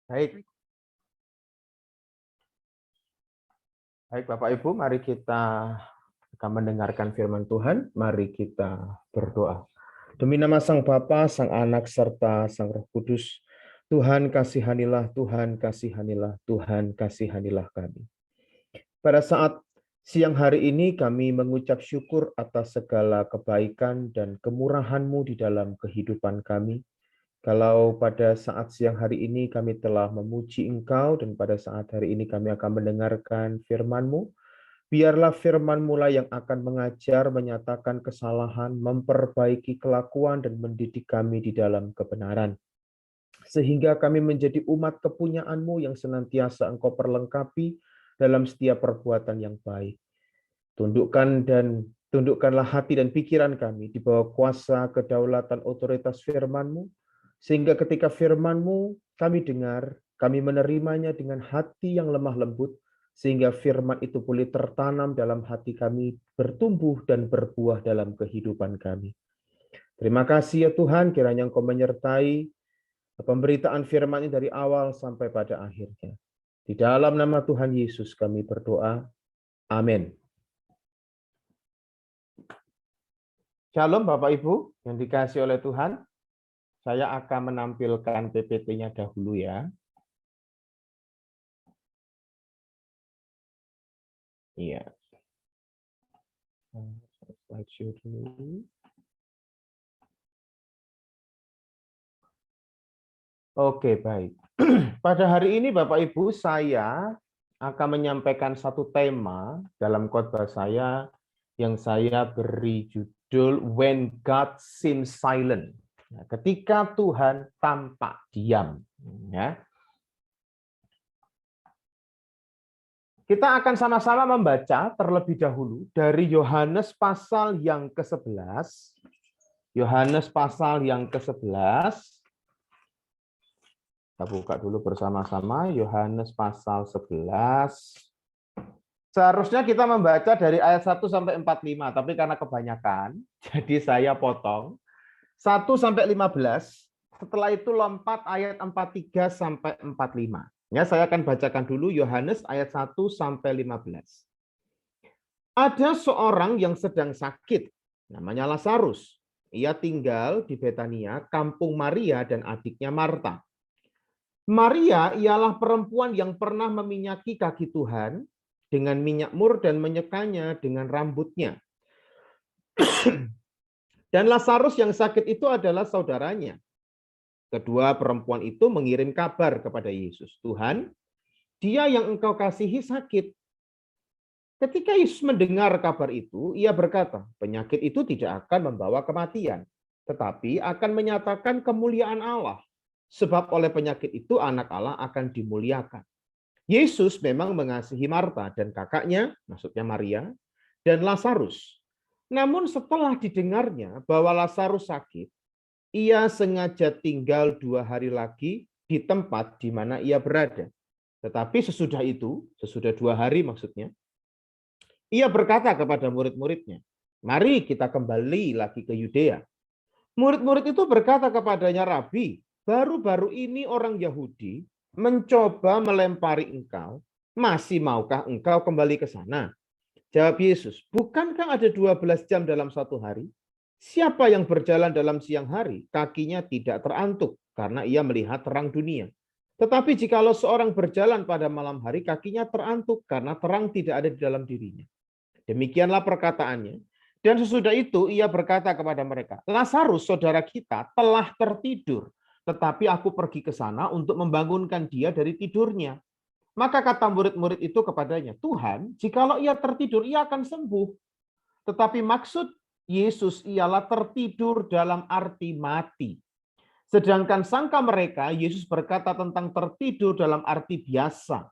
Baik. Baik Bapak Ibu, mari kita akan mendengarkan firman Tuhan. Mari kita berdoa. Demi nama Sang Bapa, Sang Anak, serta Sang Roh Kudus, Tuhan kasihanilah, Tuhan kasihanilah, Tuhan kasihanilah kami. Pada saat siang hari ini kami mengucap syukur atas segala kebaikan dan kemurahan-Mu di dalam kehidupan kami. Kalau pada saat siang hari ini kami telah memuji Engkau dan pada saat hari ini kami akan mendengarkan firman-Mu, biarlah firman-Mu lah yang akan mengajar, menyatakan kesalahan, memperbaiki kelakuan dan mendidik kami di dalam kebenaran. Sehingga kami menjadi umat kepunyaan-Mu yang senantiasa Engkau perlengkapi dalam setiap perbuatan yang baik. Tundukkanlah hati dan pikiran kami di bawah kuasa kedaulatan otoritas firman-Mu, sehingga ketika firman-Mu kami dengar, kami menerimanya dengan hati yang lemah lembut, sehingga firman itu boleh tertanam dalam hati kami, bertumbuh dan berbuah dalam kehidupan kami. Terima kasih ya Tuhan, kiranya Engkau menyertai pemberitaan firman ini dari awal sampai pada akhirnya. Di dalam nama Tuhan Yesus kami berdoa. Amin. Shalom Bapak Ibu yang dikasihi oleh Tuhan. Saya akan menampilkan PPT-nya dahulu ya. Iya. Slideshow dulu. Oke, baik. Pada hari ini Bapak Ibu, saya akan menyampaikan satu tema dalam khotbah saya yang saya beri judul When God Seems Silent. Nah, ketika Tuhan tampak diam. Ya. Kita akan sama-sama membaca terlebih dahulu dari Yohanes pasal yang ke-11. Yohanes pasal yang ke-11. Kita buka dulu bersama-sama Yohanes pasal 11. Seharusnya kita membaca dari ayat 1 sampai 45, tapi karena kebanyakan, jadi saya potong 1 sampai 15, setelah itu lompat ayat 43 sampai 45. Ya, saya akan bacakan dulu Yohanes ayat 1 sampai 15. Ada seorang yang sedang sakit, namanya Lazarus. Ia tinggal di Betania, kampung Maria dan adiknya Marta. Maria ialah perempuan yang pernah meminyaki kaki Tuhan dengan minyak mur dan menyekanya dengan rambutnya. Dan Lazarus yang sakit itu adalah saudaranya. Kedua perempuan itu mengirim kabar kepada Yesus. Tuhan, dia yang engkau kasihi sakit. Ketika Yesus mendengar kabar itu, ia berkata, penyakit itu tidak akan membawa kematian, tetapi akan menyatakan kemuliaan Allah. Sebab oleh penyakit itu anak Allah akan dimuliakan. Yesus memang mengasihi Marta dan kakaknya, maksudnya Maria, dan Lazarus. Namun setelah didengarnya bahwa Lazarus sakit, ia sengaja tinggal 2 hari lagi di tempat di mana ia berada. Tetapi sesudah itu, sesudah 2 hari maksudnya, ia berkata kepada murid-muridnya, mari kita kembali lagi ke Yudea. Murid-murid itu berkata kepadanya, Rabi, baru-baru ini orang Yahudi mencoba melempari engkau, masih maukah engkau kembali ke sana? Jawab Yesus, bukankah ada 12 jam dalam satu hari? Siapa yang berjalan dalam siang hari, kakinya tidak terantuk, karena ia melihat terang dunia. Tetapi jikalau seorang berjalan pada malam hari, kakinya terantuk, karena terang tidak ada di dalam dirinya. Demikianlah perkataannya. Dan sesudah itu ia berkata kepada mereka, Lazarus, saudara kita, telah tertidur, tetapi aku pergi ke sana untuk membangunkan dia dari tidurnya. Maka kata murid-murid itu kepadanya, Tuhan, jikalau ia tertidur, ia akan sembuh. Tetapi maksud Yesus ialah tertidur dalam arti mati. Sedangkan sangka mereka, Yesus berkata tentang tertidur dalam arti biasa.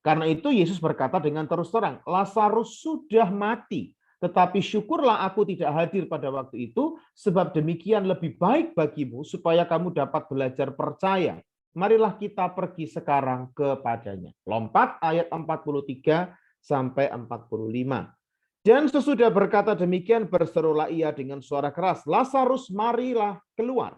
Karena itu Yesus berkata dengan terus terang, Lazarus sudah mati. Tetapi syukurlah aku tidak hadir pada waktu itu, sebab demikian lebih baik bagimu, supaya kamu dapat belajar percaya. Marilah kita pergi sekarang kepadanya. Lompat ayat 43 sampai 45. Dan sesudah berkata demikian, berserulah ia dengan suara keras, Lazarus, marilah keluar.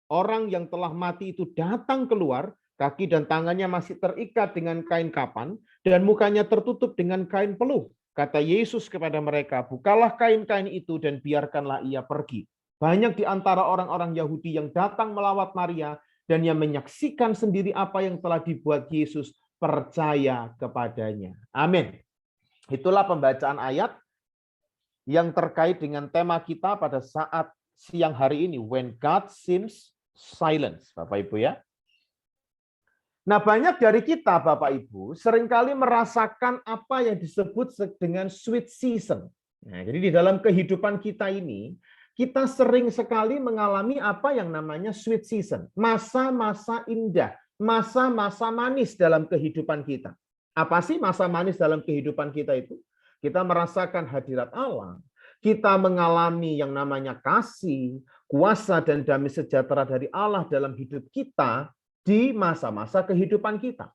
Orang yang telah mati itu datang keluar, Kaki dan tangannya masih terikat dengan kain kapan, dan mukanya tertutup dengan kain peluh. Kata Yesus kepada mereka, bukalah kain-kain itu dan biarkanlah ia pergi. Banyak di antara orang-orang Yahudi yang datang melawat Maria, dan yang menyaksikan sendiri apa yang telah dibuat Yesus, percaya kepadanya. Amin. Itulah pembacaan ayat yang terkait dengan tema kita pada saat siang hari ini, when God seems silent, Bapak Ibu ya. Nah, banyak dari kita, Bapak Ibu, seringkali merasakan apa yang disebut dengan sweet season. Nah, jadi di dalam kehidupan kita ini, kita sering sekali mengalami apa yang namanya sweet season. Masa-masa indah, masa-masa manis dalam kehidupan kita. Apa sih masa manis dalam kehidupan kita itu? Kita merasakan hadirat Allah. Kita mengalami yang namanya kasih, kuasa, dan damai sejahtera dari Allah dalam hidup kita, di masa-masa kehidupan kita.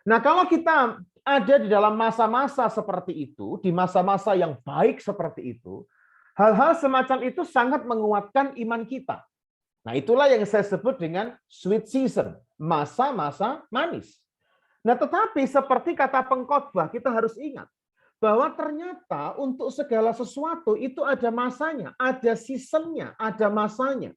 Nah, kalau kita ada di dalam masa-masa seperti itu, di masa-masa yang baik seperti itu, hal-hal semacam itu sangat menguatkan iman kita. Nah, itulah yang saya sebut dengan sweet season, masa-masa manis. Nah, tetapi seperti kata pengkhotbah, kita harus ingat bahwa ternyata untuk segala sesuatu itu ada masanya, ada seasonnya, ada masanya.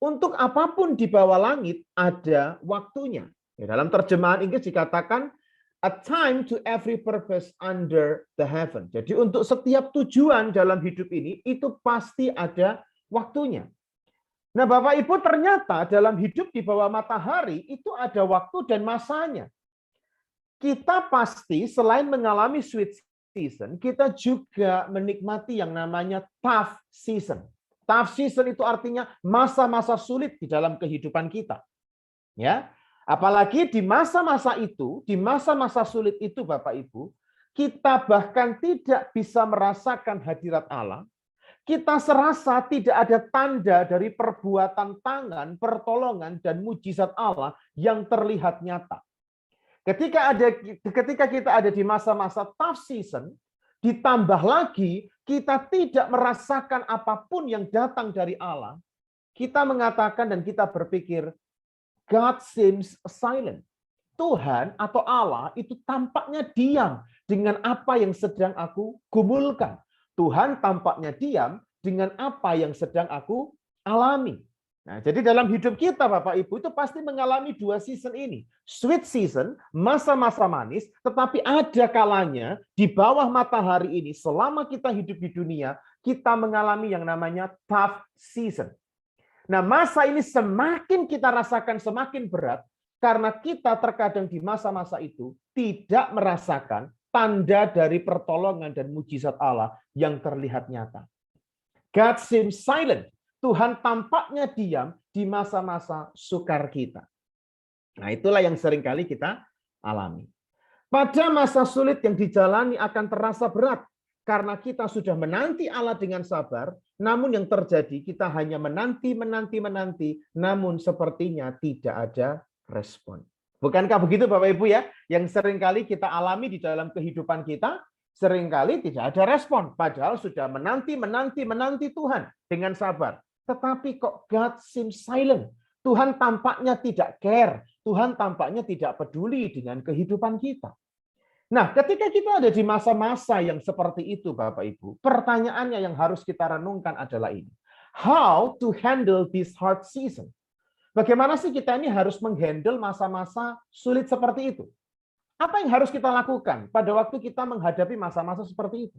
Untuk apapun di bawah langit ada waktunya. Dalam terjemahan Inggris dikatakan a time to every purpose under the heaven. Jadi untuk setiap tujuan dalam hidup ini itu pasti ada waktunya. Nah, Bapak Ibu, ternyata dalam hidup di bawah matahari itu ada waktu dan masanya. Kita pasti selain mengalami sweet season, kita juga menikmati yang namanya tough season. Tough season itu artinya masa-masa sulit di dalam kehidupan kita. Ya, apalagi di masa-masa itu, di masa-masa sulit itu Bapak Ibu, kita bahkan tidak bisa merasakan hadirat Allah. Kita serasa tidak ada tanda dari perbuatan tangan, pertolongan, dan mujizat Allah yang terlihat nyata. Ketika kita ada di masa-masa tough season, ditambah lagi kita tidak merasakan apapun yang datang dari Allah, kita mengatakan dan kita berpikir, God seems silent. Tuhan atau Allah itu tampaknya diam dengan apa yang sedang aku gumulkan. Tuhan tampaknya diam dengan apa yang sedang aku alami. Nah, jadi dalam hidup kita, Bapak Ibu, itu pasti mengalami dua season ini. Sweet season, masa-masa manis, tetapi ada kalanya di bawah matahari ini, selama kita hidup di dunia, kita mengalami yang namanya tough season. Nah, masa ini semakin kita rasakan semakin berat, karena kita terkadang di masa-masa itu tidak merasakan tanda dari pertolongan dan mujizat Allah yang terlihat nyata. God seems silent. Tuhan tampaknya diam di masa-masa sukar kita. Nah, itulah yang seringkali kita alami. Pada masa sulit yang dijalani akan terasa berat, karena kita sudah menanti Allah dengan sabar, namun yang terjadi kita hanya menanti, namun sepertinya tidak ada respon. Bukankah begitu Bapak Ibu ya? Yang seringkali kita alami di dalam kehidupan kita, seringkali tidak ada respon. Padahal sudah menanti Tuhan dengan sabar. Tetapi kok God seems silent. Tuhan tampaknya tidak care. Tuhan tampaknya tidak peduli dengan kehidupan kita. Nah, ketika kita ada di masa-masa yang seperti itu, Bapak Ibu, pertanyaannya yang harus kita renungkan adalah ini. How to handle this hard season? Bagaimana sih kita ini harus menghandle masa-masa sulit seperti itu? Apa yang harus kita lakukan pada waktu kita menghadapi masa-masa seperti itu?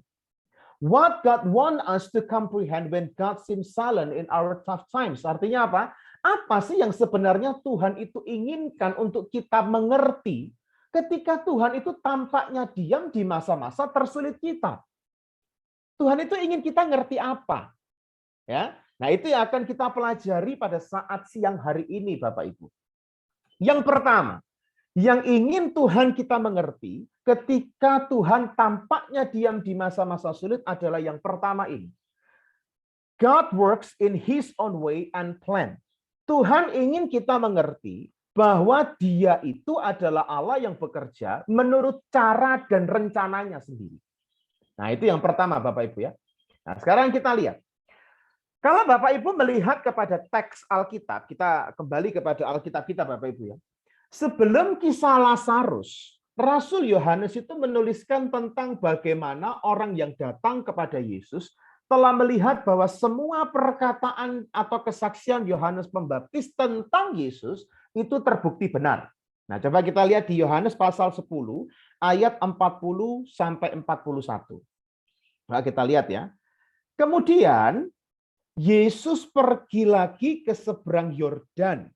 What God want us to comprehend when God seems silent in our tough times. Artinya apa? Apa sih yang sebenarnya Tuhan itu inginkan untuk kita mengerti ketika Tuhan itu tampaknya diam di masa-masa tersulit kita? Tuhan itu ingin kita ngerti apa? Ya. Nah, itu yang akan kita pelajari pada saat siang hari ini, Bapak Ibu. Yang pertama, yang ingin Tuhan kita mengerti ketika Tuhan tampaknya diam di masa-masa sulit adalah yang pertama ini. God works in His own way and plan. Tuhan ingin kita mengerti bahwa Dia itu adalah Allah yang bekerja menurut cara dan rencananya sendiri. Nah, itu yang pertama Bapak Ibu ya. Nah, sekarang kita lihat. Kalau Bapak Ibu melihat kepada teks Alkitab, kita kembali kepada Alkitab kita Bapak Ibu ya. Sebelum kisah Lazarus, Rasul Yohanes itu menuliskan tentang bagaimana orang yang datang kepada Yesus telah melihat bahwa semua perkataan atau kesaksian Yohanes Pembaptis tentang Yesus itu terbukti benar. Nah, coba kita lihat di Yohanes pasal 10 ayat 40 sampai 41. Nah, kita lihat ya. Kemudian Yesus pergi lagi ke seberang Yordan,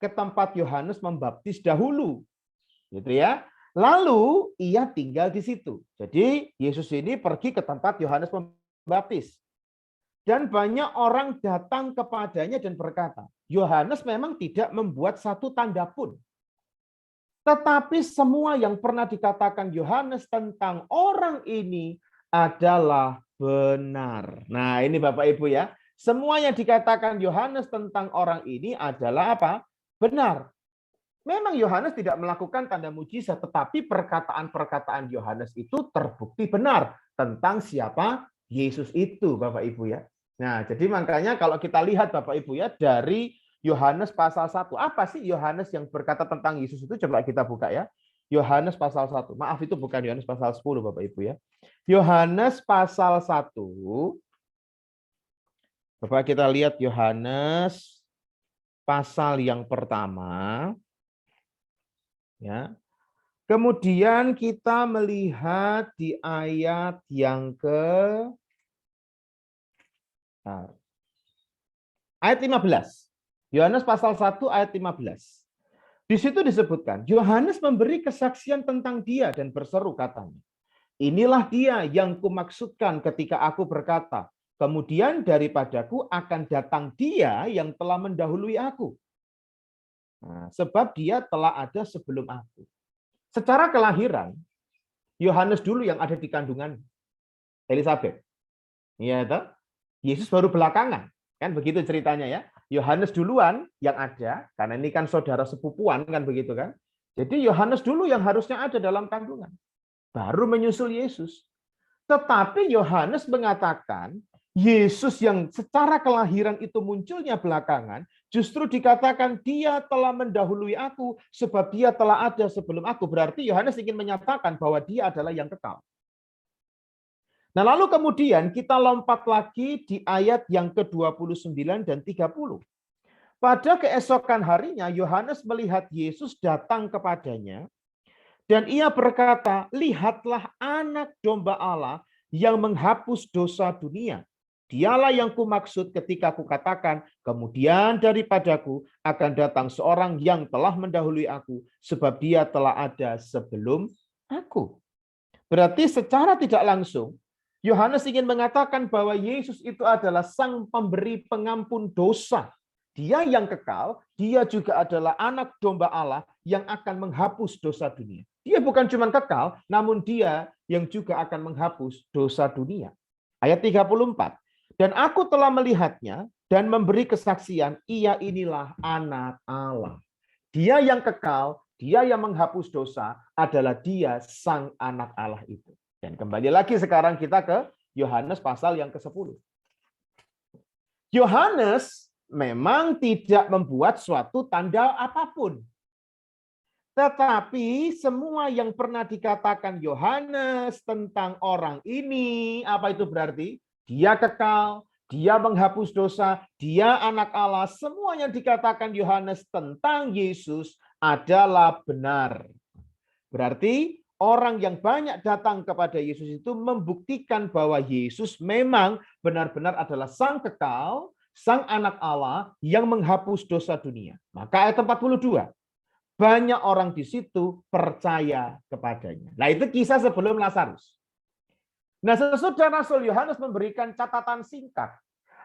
ke tempat Yohanes Membaptis dahulu. Gitu ya. Lalu ia tinggal di situ. Jadi Yesus ini pergi ke tempat Yohanes Pembaptis. Dan banyak orang datang kepadanya dan berkata, Yohanes memang tidak membuat satu tanda pun. Tetapi semua yang pernah dikatakan Yohanes tentang orang ini adalah benar. Nah, ini Bapak Ibu ya. Semua yang dikatakan Yohanes tentang orang ini adalah apa? Benar. Memang Yohanes tidak melakukan tanda mujizat, tetapi perkataan-perkataan Yohanes itu terbukti benar tentang siapa Yesus itu, Bapak Ibu ya. Nah, jadi makanya kalau kita lihat Bapak Ibu ya, dari Yohanes pasal 1, apa sih Yohanes yang berkata tentang Yesus itu? Coba kita buka ya. Yohanes pasal 1. Maaf, itu bukan Yohanes pasal 10, Bapak Ibu ya. Yohanes pasal 1. Bapak kita lihat Yohanes pasal yang pertama. Ya. Kemudian kita melihat di ayat yang ayat 15. Yohanes pasal 1 ayat 15. Di situ disebutkan, Yohanes memberi kesaksian tentang dia dan berseru katanya, inilah dia yang kumaksudkan ketika aku berkata, kemudian daripadaku akan datang dia yang telah mendahului aku. Nah, sebab dia telah ada sebelum aku. Secara kelahiran, Yohanes dulu yang ada di kandungan Elizabeth. Iya, toh? Yesus baru belakangan. Kan begitu ceritanya ya. Yohanes duluan yang ada, karena ini kan saudara sepupuan kan begitu kan. Jadi Yohanes dulu yang harusnya ada dalam kandungan. Baru menyusul Yesus. Tetapi Yohanes mengatakan, Yesus yang secara kelahiran itu munculnya belakangan, justru dikatakan dia telah mendahului aku, sebab dia telah ada sebelum aku. Berarti Yohanes ingin menyatakan bahwa dia adalah yang kekal. Nah, lalu kemudian kita lompat lagi di ayat yang ke-29 dan 30. Pada keesokan harinya, Yohanes melihat Yesus datang kepadanya, dan ia berkata, lihatlah anak domba Allah yang menghapus dosa dunia. Dialah yang kumaksud ketika kukatakan, kemudian daripadaku akan datang seorang yang telah mendahului aku, sebab dia telah ada sebelum aku. Berarti secara tidak langsung, Yohanes ingin mengatakan bahwa Yesus itu adalah sang pemberi pengampun dosa. Dia yang kekal, dia juga adalah anak domba Allah yang akan menghapus dosa dunia. Dia bukan cuma kekal, namun dia yang juga akan menghapus dosa dunia. Ayat 34. Dan aku telah melihatnya dan memberi kesaksian, ia inilah anak Allah. Dia yang kekal, dia yang menghapus dosa adalah dia sang anak Allah itu. Dan kembali lagi sekarang kita ke Yohanes pasal yang ke-10. Yohanes memang tidak membuat suatu tanda apapun. Tetapi semua yang pernah dikatakan Yohanes tentang orang ini, apa itu berarti? Dia kekal, dia menghapus dosa, dia anak Allah. Semua yang dikatakan Yohanes tentang Yesus adalah benar. Berarti orang yang banyak datang kepada Yesus itu membuktikan bahwa Yesus memang benar-benar adalah sang kekal, sang anak Allah yang menghapus dosa dunia. Maka ayat 42. Banyak orang di situ percaya kepadanya. Nah, itu kisah sebelum Lazarus. Nah, sesudah Rasul Yohanes memberikan catatan singkat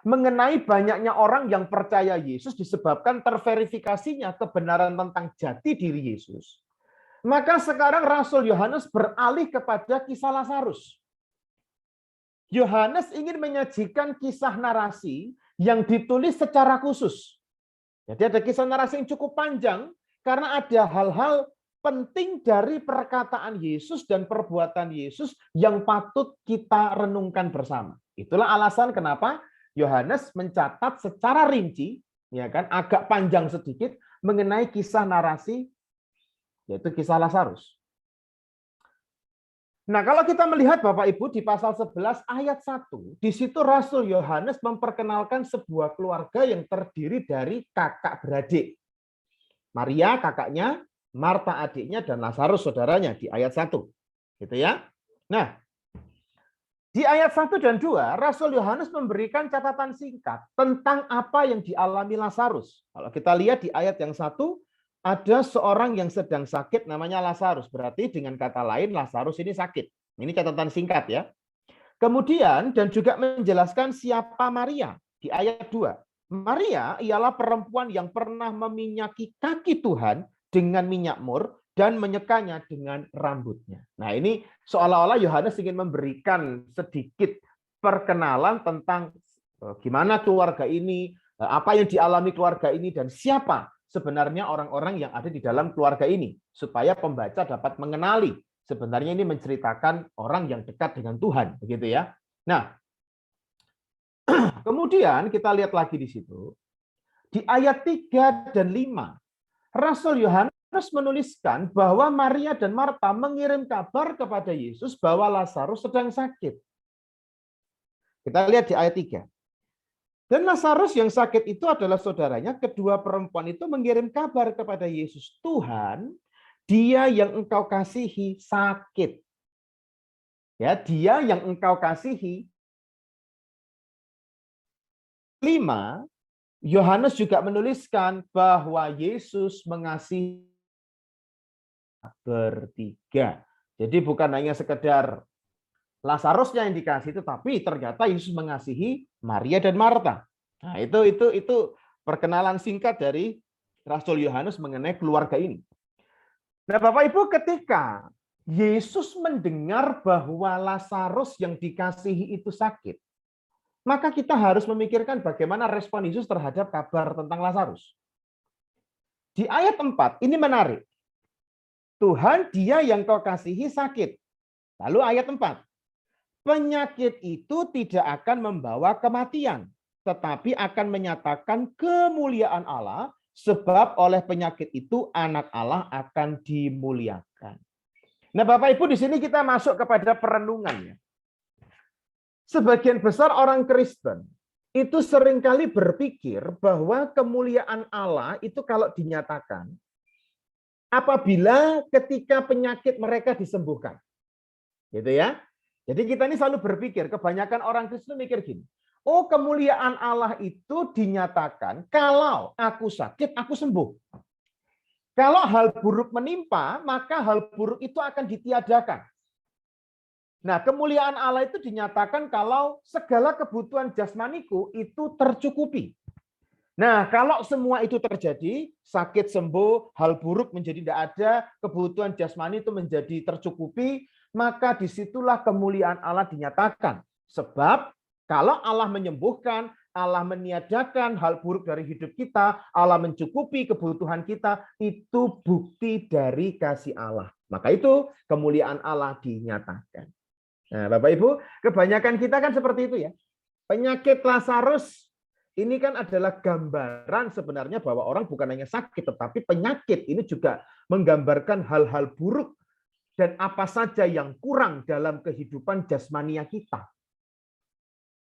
mengenai banyaknya orang yang percaya Yesus disebabkan terverifikasinya kebenaran tentang jati diri Yesus. Maka sekarang Rasul Yohanes beralih kepada kisah Lazarus. Yohanes ingin menyajikan kisah narasi yang ditulis secara khusus. Jadi ada kisah narasi yang cukup panjang karena ada hal-hal penting dari perkataan Yesus dan perbuatan Yesus yang patut kita renungkan bersama. Itulah alasan kenapa Yohanes mencatat secara rinci, ya kan, agak panjang sedikit mengenai kisah narasi yaitu kisah Lazarus. Nah, kalau kita melihat Bapak Ibu di pasal 11 ayat 1, di situ Rasul Yohanes memperkenalkan sebuah keluarga yang terdiri dari kakak beradik. Maria kakaknya, Marta adiknya, dan Lazarus saudaranya di ayat 1. Gitu ya. Nah, di ayat 1 dan 2, Rasul Yohanes memberikan catatan singkat tentang apa yang dialami Lazarus. Kalau kita lihat di ayat yang 1, ada seorang yang sedang sakit namanya Lazarus. Berarti dengan kata lain Lazarus ini sakit. Ini catatan singkat ya. Kemudian dan juga menjelaskan siapa Maria di ayat 2. Maria ialah perempuan yang pernah meminyaki kaki Tuhan dengan minyak mur dan menyekanya dengan rambutnya. Nah, ini seolah-olah Yohanes ingin memberikan sedikit perkenalan tentang gimana keluarga ini, apa yang dialami keluarga ini, dan siapa sebenarnya orang-orang yang ada di dalam keluarga ini, supaya pembaca dapat mengenali sebenarnya ini menceritakan orang yang dekat dengan Tuhan, begitu ya. Nah, kemudian kita lihat lagi di situ di ayat 3 dan 5, Rasul Yohanes menuliskan bahwa Maria dan Marta mengirim kabar kepada Yesus bahwa Lazarus sedang sakit. Kita lihat di ayat 3. Dan Lazarus yang sakit itu adalah saudaranya. Kedua perempuan itu mengirim kabar kepada Yesus, Tuhan, dia yang engkau kasihi sakit. Ya, dia yang engkau kasihi. 5, Yohanes juga menuliskan bahwa Yesus mengasihi bertiga. Jadi bukan hanya sekedar Lazarusnya yang dikasih, tetapi ternyata Yesus mengasihi Maria dan Marta. Nah, itu perkenalan singkat dari Rasul Yohanes mengenai keluarga ini. Nah, Bapak Ibu, ketika Yesus mendengar bahwa Lazarus yang dikasihi itu sakit, maka kita harus memikirkan bagaimana respon Yesus terhadap kabar tentang Lazarus. Di ayat 4, ini menarik. Tuhan, dia yang kau kasihi sakit. Lalu ayat 4. Penyakit itu tidak akan membawa kematian, tetapi akan menyatakan kemuliaan Allah, sebab oleh penyakit itu anak Allah akan dimuliakan. Nah, Bapak Ibu, di sini kita masuk kepada perenungan ya. Sebagian besar orang Kristen itu seringkali berpikir bahwa kemuliaan Allah itu kalau dinyatakan apabila ketika penyakit mereka disembuhkan. Gitu ya. Jadi kita ini selalu berpikir, kebanyakan orang Kristen mikir gini, oh kemuliaan Allah itu dinyatakan kalau aku sakit, aku sembuh. Kalau hal buruk menimpa, maka hal buruk itu akan ditiadakan. Nah, kemuliaan Allah itu dinyatakan kalau segala kebutuhan jasmaniku itu tercukupi. Nah, kalau semua itu terjadi, sakit sembuh, hal buruk menjadi tidak ada, kebutuhan jasmani itu menjadi tercukupi, maka disitulah kemuliaan Allah dinyatakan. Sebab kalau Allah menyembuhkan, Allah meniadakan hal buruk dari hidup kita, Allah mencukupi kebutuhan kita, itu bukti dari kasih Allah. Maka itu kemuliaan Allah dinyatakan. Nah, Bapak Ibu, kebanyakan kita kan seperti itu ya. Penyakit Lazarus ini kan adalah gambaran sebenarnya bahwa orang bukan hanya sakit, tetapi penyakit ini juga menggambarkan hal-hal buruk dan apa saja yang kurang dalam kehidupan jasmania kita.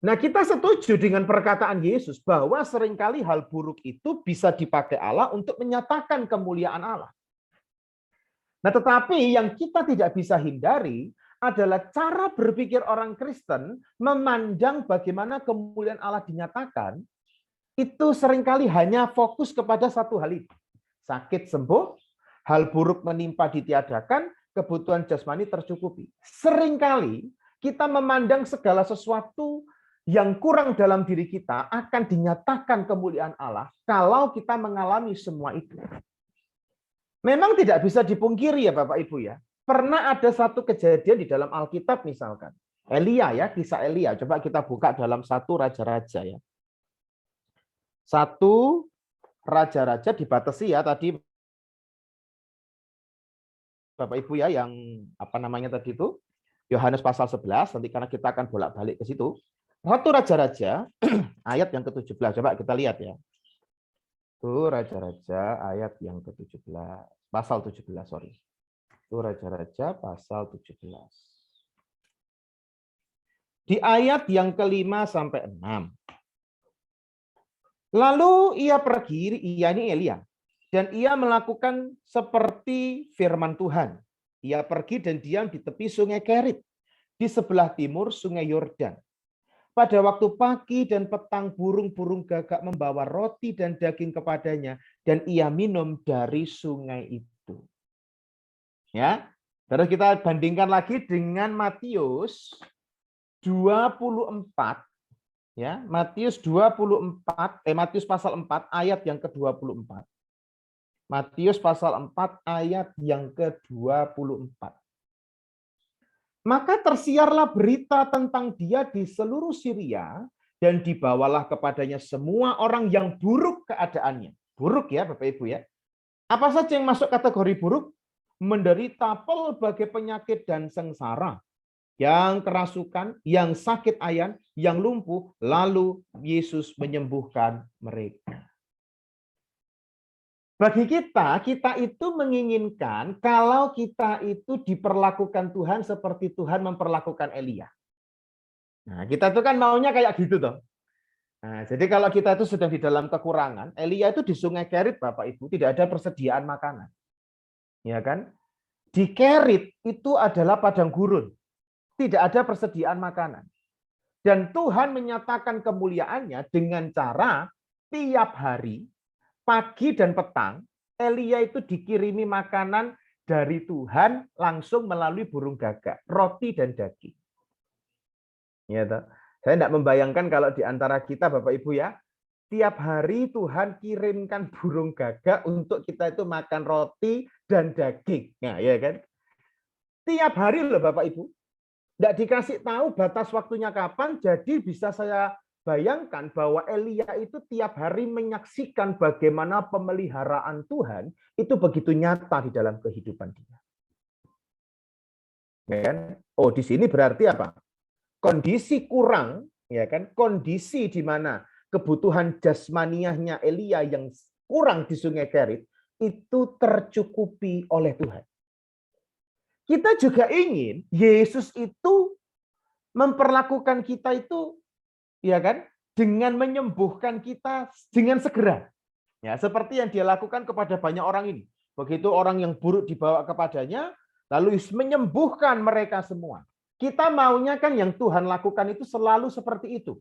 Nah, kita setuju dengan perkataan Yesus bahwa seringkali hal buruk itu bisa dipakai Allah untuk menyatakan kemuliaan Allah. Nah, tetapi yang kita tidak bisa hindari adalah cara berpikir orang Kristen memandang bagaimana kemuliaan Allah dinyatakan, itu seringkali hanya fokus kepada satu hal itu. Sakit sembuh, hal buruk menimpa ditiadakan, kebutuhan jasmani tercukupi. Seringkali kita memandang segala sesuatu yang kurang dalam diri kita akan dinyatakan kemuliaan Allah kalau kita mengalami semua itu. Memang tidak bisa dipungkiri ya Bapak Ibu ya. Pernah ada satu kejadian di dalam Alkitab misalkan. Elia ya, kisah Elia. Coba kita buka dalam 1 Raja-Raja ya. 1 Raja-Raja dibatasi ya tadi Bapak Ibu ya yang apa namanya tadi itu Yohanes pasal 11 nanti karena kita akan bolak-balik ke situ. 1 Raja-Raja ayat yang ke-17 coba kita lihat ya. Itu Raja-Raja ayat yang ke-17. Pasal 17, sorry. Itu Raja-Raja pasal 17. Di ayat yang ke-5 sampai 6. Lalu ia pergi, ia ini Elia. Dan ia melakukan seperti firman Tuhan. Ia pergi dan diam di tepi sungai Kerit, di sebelah timur sungai Yordan. Pada waktu pagi dan petang burung-burung gagak membawa roti dan daging kepadanya dan ia minum dari sungai itu. Ya. Terus kita bandingkan lagi dengan Matius 24 ya. Matius 24 Matius pasal 4 ayat yang ke-24. Matius pasal 4 ayat yang ke-24. Maka tersiarlah berita tentang dia di seluruh Syria dan dibawalah kepadanya semua orang yang buruk keadaannya. Buruk ya Bapak Ibu ya. Apa saja yang masuk kategori buruk? Menderita pelbagai penyakit dan sengsara. Yang kerasukan, yang sakit ayan, yang lumpuh, lalu Yesus menyembuhkan mereka. Bagi kita itu menginginkan kalau kita itu diperlakukan Tuhan seperti Tuhan memperlakukan Elia. Nah, kita itu kan maunya kayak gitu toh. Nah, jadi kalau kita itu sedang di dalam kekurangan, Elia itu di Sungai Kerit, Bapak Ibu, tidak ada persediaan makanan. Ya kan? Di Kerit itu adalah padang gurun. Tidak ada persediaan makanan. Dan Tuhan menyatakan kemuliaannya dengan cara tiap hari pagi dan petang, Elia itu dikirimi makanan dari Tuhan langsung melalui burung gagak, roti dan daging. Ya, toh. Saya tidak membayangkan kalau di antara kita, Bapak Ibu ya, tiap hari Tuhan kirimkan burung gagak untuk kita itu makan roti dan daging. Nah, ya kan? Tiap hari loh Bapak Ibu. Tidak dikasih tahu batas waktunya kapan, jadi bisa saya bayangkan bahwa Elia itu tiap hari menyaksikan bagaimana pemeliharaan Tuhan itu begitu nyata di dalam kehidupan dia. Ya kan? Oh, di sini berarti apa? Kondisi kurang, ya kan? Kondisi di mana kebutuhan jasmaniahnya Elia yang kurang di Sungai Kerit itu tercukupi oleh Tuhan. Kita juga ingin Yesus itu memperlakukan kita itu ya kan, dengan menyembuhkan kita dengan segera. Ya, seperti yang dia lakukan kepada banyak orang ini. Begitu orang yang buruk dibawa kepadanya, lalu menyembuhkan mereka semua. Kita maunya kan yang Tuhan lakukan itu selalu seperti itu.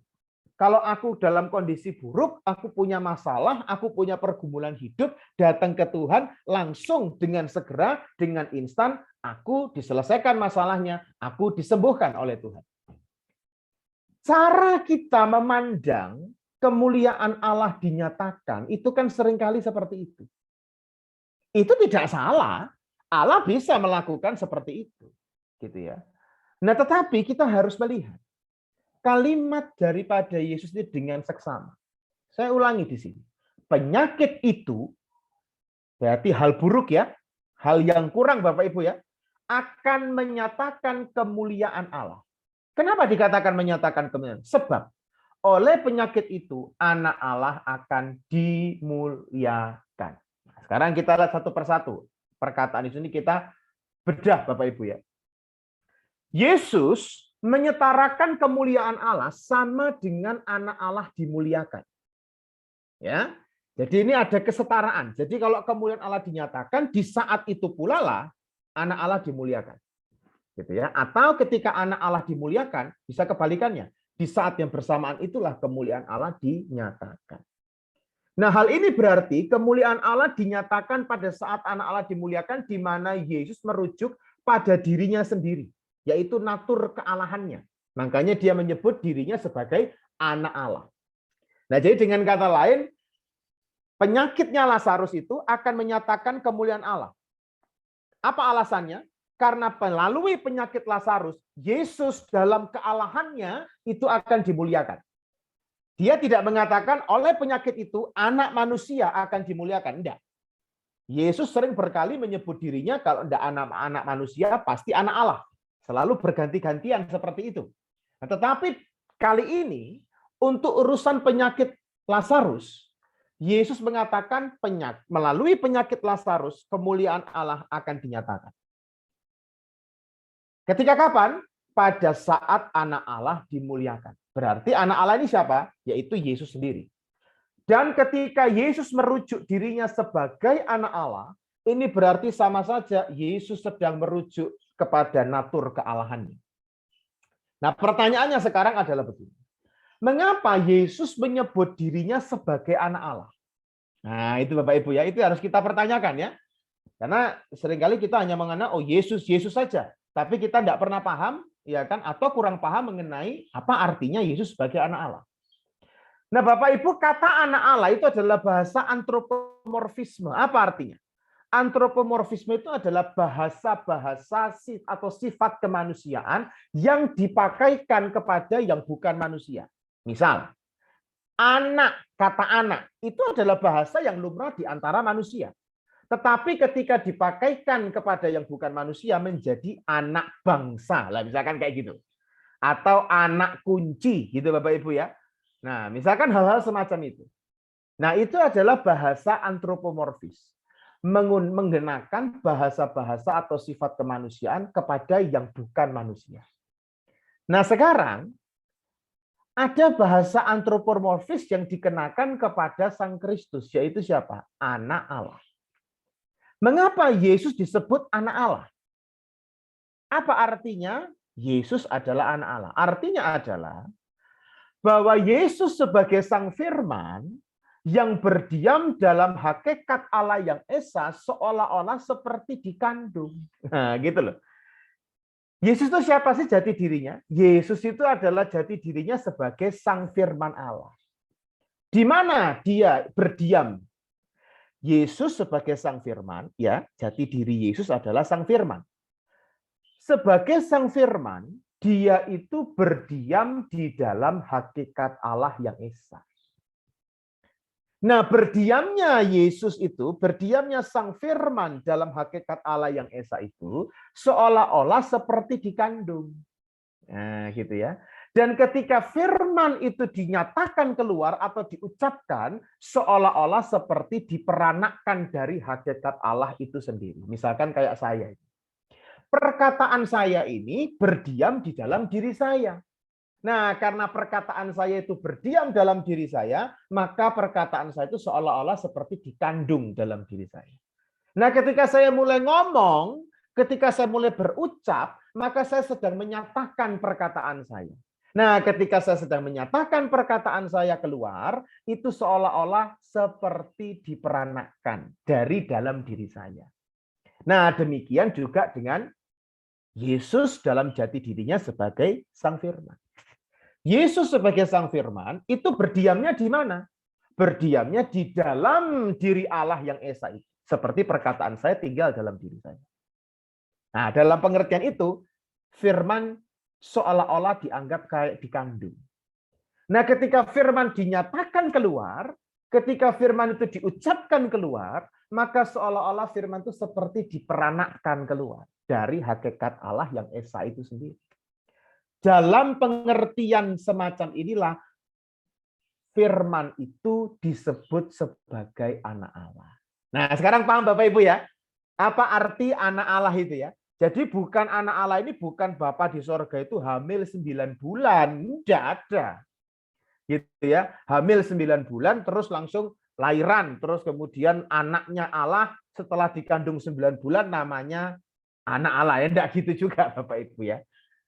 Kalau aku dalam kondisi buruk, aku punya masalah, aku punya pergumulan hidup, datang ke Tuhan langsung dengan segera, dengan instan, aku diselesaikan masalahnya, aku disembuhkan oleh Tuhan. Cara kita memandang kemuliaan Allah dinyatakan itu kan seringkali seperti itu. Itu tidak salah. Allah bisa melakukan seperti itu, gitu ya. Nah, tetapi kita harus melihat kalimat daripada Yesus ini dengan seksama. Saya ulangi di sini. Penyakit itu berarti hal buruk ya, hal yang kurang Bapak Ibu ya, akan menyatakan kemuliaan Allah. Kenapa dikatakan menyatakan kemuliaan? Sebab oleh penyakit itu anak Allah akan dimuliakan. Nah, sekarang kita lihat satu persatu. Perkataan di sini kita bedah Bapak Ibu ya. Yesus menyetarakan kemuliaan Allah sama dengan anak Allah dimuliakan. Ya. Jadi ini ada kesetaraan. Jadi kalau kemuliaan Allah dinyatakan, di saat itu pula lah anak Allah dimuliakan. Gitu ya. Atau ketika anak Allah dimuliakan, bisa kebalikannya. Di saat yang bersamaan itulah kemuliaan Allah dinyatakan. Nah, hal ini berarti kemuliaan Allah dinyatakan pada saat anak Allah dimuliakan, di mana Yesus merujuk pada dirinya sendiri, yaitu natur kealahannya. Makanya dia menyebut dirinya sebagai anak Allah. Nah, jadi dengan kata lain, penyakitnya Lazarus itu akan menyatakan kemuliaan Allah. Apa alasannya? Karena melalui penyakit Lazarus, Yesus dalam kealahannya itu akan dimuliakan. Dia tidak mengatakan oleh penyakit itu anak manusia akan dimuliakan. Tidak. Yesus sering berkali menyebut dirinya kalau tidak anak manusia pasti anak Allah. Selalu berganti-gantian seperti itu. Nah, tetapi kali ini untuk urusan penyakit Lazarus, Yesus mengatakan melalui penyakit Lazarus, kemuliaan Allah akan dinyatakan. Ketika kapan? Pada saat anak Allah dimuliakan. Berarti anak Allah ini siapa? Yaitu Yesus sendiri. Dan ketika Yesus merujuk dirinya sebagai anak Allah, ini berarti sama saja Yesus sedang merujuk kepada natur kealahannya. Nah, pertanyaannya sekarang adalah begini. Mengapa Yesus menyebut dirinya sebagai anak Allah? Nah, itu Bapak Ibu ya, itu harus kita pertanyakan ya. Karena seringkali kita hanya mengenal oh Yesus, Yesus saja. Tapi kita tidak pernah paham, ya kan, atau kurang paham mengenai apa artinya Yesus sebagai anak Allah. Nah, Bapak Ibu, kata anak Allah itu adalah bahasa antropomorfisme. Apa artinya? Antropomorfisme itu adalah bahasa-bahasa atau sifat kemanusiaan yang dipakaikan kepada yang bukan manusia. Misal, anak, kata anak, itu adalah bahasa yang lumrah di antara manusia. Tetapi ketika dipakaikan kepada yang bukan manusia menjadi anak bangsa, lah misalkan kayak gitu. Atau anak kunci, gitu Bapak Ibu ya. Nah, misalkan hal-hal semacam itu. Nah, itu adalah bahasa antropomorfis. Menggunakan bahasa-bahasa atau sifat kemanusiaan kepada yang bukan manusia. Nah, sekarang ada bahasa antropomorfis yang dikenakan kepada Sang Kristus, yaitu siapa? Anak Allah. Mengapa Yesus disebut anak Allah? Apa artinya Yesus adalah anak Allah? Artinya adalah bahwa Yesus sebagai Sang Firman yang berdiam dalam hakikat Allah yang esa seolah-olah seperti dikandung. Nah, gitu loh. Yesus itu siapa sih jati dirinya? Yesus itu adalah jati dirinya sebagai Sang Firman Allah. Di mana dia berdiam? Yesus sebagai Sang Firman, ya, jati diri Yesus adalah Sang Firman. Sebagai Sang Firman, dia itu berdiam di dalam hakikat Allah yang esa. Nah, berdiamnya Yesus itu, berdiamnya Sang Firman dalam hakikat Allah yang esa itu, seolah-olah seperti dikandung. Nah, gitu ya. Dan ketika firman itu dinyatakan keluar atau diucapkan, seolah-olah seperti diperanakkan dari hakikat Allah itu sendiri. Misalkan kayak saya. Perkataan saya ini berdiam di dalam diri saya. Nah, karena perkataan saya itu berdiam dalam diri saya, maka perkataan saya itu seolah-olah seperti dikandung dalam diri saya. Nah, ketika saya mulai ngomong, ketika saya mulai berucap, maka saya sedang menyatakan perkataan saya. Nah, ketika saya sedang menyatakan perkataan saya keluar, itu seolah-olah seperti diperanakkan dari dalam diri saya. Nah, demikian juga dengan Yesus dalam jati dirinya sebagai Sang Firman. Yesus sebagai Sang Firman itu berdiamnya di mana? Berdiamnya di dalam diri Allah yang esa itu. Seperti perkataan saya tinggal dalam diri saya. Nah, dalam pengertian itu, firman seolah-olah dianggap kayak dikandung. Nah, ketika firman dinyatakan keluar, ketika firman itu diucapkan keluar, maka seolah-olah firman itu seperti diperanakkan keluar dari hakikat Allah yang esa itu sendiri. Dalam pengertian semacam inilah, firman itu disebut sebagai anak Allah. Nah, sekarang paham Bapak Ibu ya? Apa arti anak Allah itu ya? Jadi bukan anak Allah ini bukan Bapa di sorga itu hamil 9 bulan. Tidak ada. Gitu ya. Hamil 9 bulan terus langsung lahiran. Terus kemudian anaknya Allah setelah dikandung 9 bulan namanya anak Allah. Ya, tidak gitu juga Bapak Ibu ya.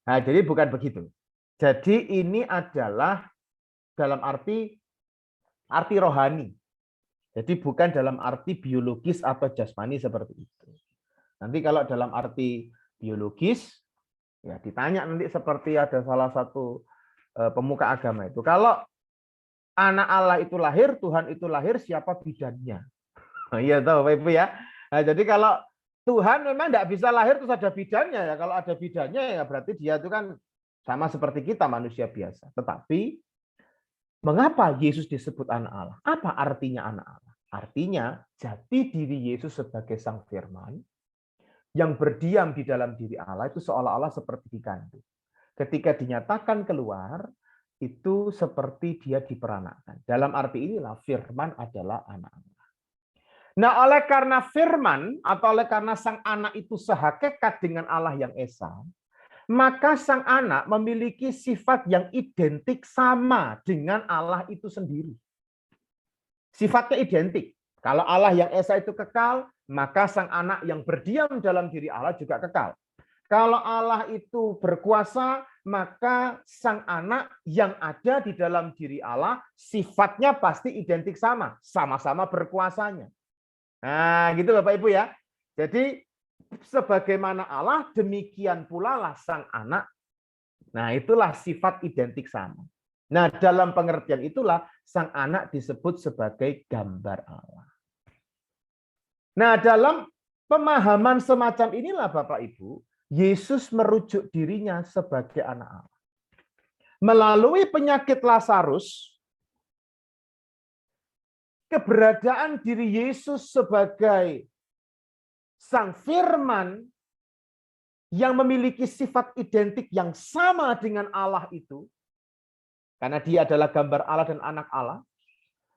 Nah, jadi bukan begitu. Jadi ini adalah dalam arti rohani. Jadi bukan dalam arti biologis atau jasmani seperti itu. Nanti kalau dalam arti biologis, ya ditanya nanti seperti ada salah satu pemuka agama itu. Kalau anak Allah itu lahir, Tuhan itu lahir, siapa bidannya? Iya tahu Bapak Ibu ya. Nah, jadi kalau Tuhan memang tidak bisa lahir terus ada bidannya ya. Kalau ada bidannya ya berarti dia itu kan sama seperti kita manusia biasa. Tetapi mengapa Yesus disebut anak Allah? Apa artinya anak Allah? Artinya jati diri Yesus sebagai Sang Firman yang berdiam di dalam diri Allah itu seolah-olah seperti dikandung. Ketika dinyatakan keluar, itu seperti dia diperanakkan. Dalam arti inilah firman adalah anak Allah. Nah, oleh karena firman atau oleh karena sang anak itu sehakikat dengan Allah yang esa, maka sang anak memiliki sifat yang identik sama dengan Allah itu sendiri. Sifatnya identik. Kalau Allah yang esa itu kekal, maka sang anak yang berdiam dalam diri Allah juga kekal. Kalau Allah itu berkuasa, maka sang anak yang ada di dalam diri Allah sifatnya pasti identik sama-sama berkuasanya. Nah, gitu Bapak Ibu ya. Jadi sebagaimana Allah, demikian pula lah sang anak. Nah, itulah sifat identik sama. Nah, dalam pengertian itulah sang anak disebut sebagai gambar Allah. Nah, dalam pemahaman semacam inilah Bapak Ibu, Yesus merujuk dirinya sebagai anak Allah. Melalui penyakit Lazarus, keberadaan diri Yesus sebagai Sang Firman yang memiliki sifat identik yang sama dengan Allah itu, karena dia adalah gambar Allah dan anak Allah,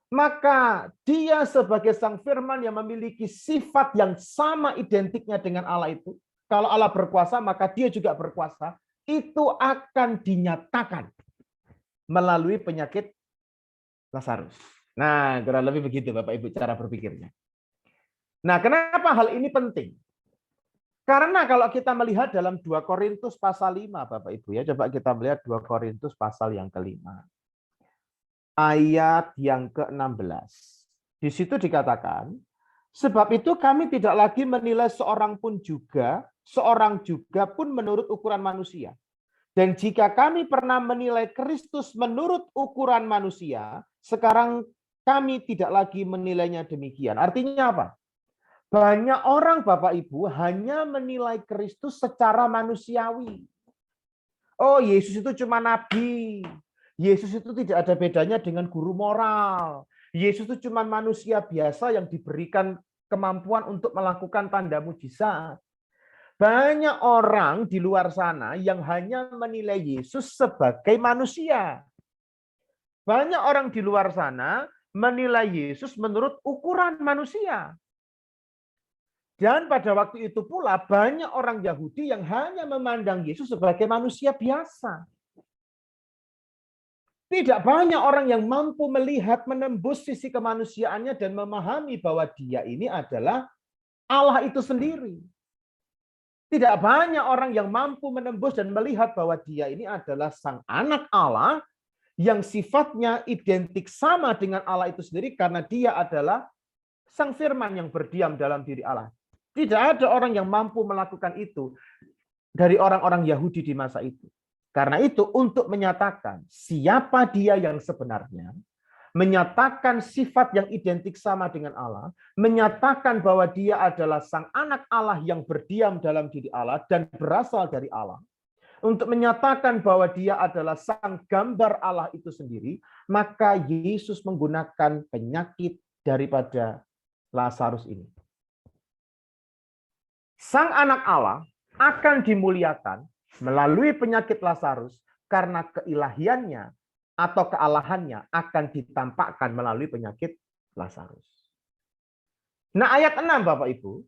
maka dia sebagai Sang Firman yang memiliki sifat yang sama identiknya dengan Allah itu, kalau Allah berkuasa, maka dia juga berkuasa. Itu akan dinyatakan melalui penyakit Lazarus. Nah, kurang lebih begitu Bapak Ibu cara berpikirnya. Nah, kenapa hal ini penting? Karena kalau kita melihat dalam 2 Korintus pasal 5, Bapak Ibu ya, coba kita melihat 2 Korintus pasal yang ke-5. Ayat yang ke-16. Di situ dikatakan, sebab itu kami tidak lagi menilai seorang juga pun menurut ukuran manusia. Dan jika kami pernah menilai Kristus menurut ukuran manusia, sekarang kami tidak lagi menilainya demikian. Artinya apa? Banyak orang Bapak Ibu hanya menilai Kristus secara manusiawi. Oh, Yesus itu cuma nabi. Yesus itu tidak ada bedanya dengan guru moral. Yesus itu cuma manusia biasa yang diberikan kemampuan untuk melakukan tanda mujizat. Banyak orang di luar sana yang hanya menilai Yesus sebagai manusia. Banyak orang di luar sana menilai Yesus menurut ukuran manusia. Dan pada waktu itu pula banyak orang Yahudi yang hanya memandang Yesus sebagai manusia biasa. Tidak banyak orang yang mampu melihat, menembus sisi kemanusiaannya dan memahami bahwa dia ini adalah Allah itu sendiri. Tidak banyak orang yang mampu menembus dan melihat bahwa dia ini adalah sang anak Allah yang sifatnya identik sama dengan Allah itu sendiri karena dia adalah sang firman yang berdiam dalam diri Allah. Tidak ada orang yang mampu melakukan itu dari orang-orang Yahudi di masa itu. Karena itu untuk menyatakan siapa dia yang sebenarnya, menyatakan sifat yang identik sama dengan Allah, menyatakan bahwa dia adalah sang anak Allah yang berdiam dalam diri Allah dan berasal dari Allah, untuk menyatakan bahwa dia adalah sang gambar Allah itu sendiri, maka Yesus menggunakan penyakit daripada Lazarus ini. Sang anak Allah akan dimuliakan melalui penyakit Lazarus karena keilahiannya atau kealahannya akan ditampakkan melalui penyakit Lazarus. Nah, ayat 6 Bapak Ibu,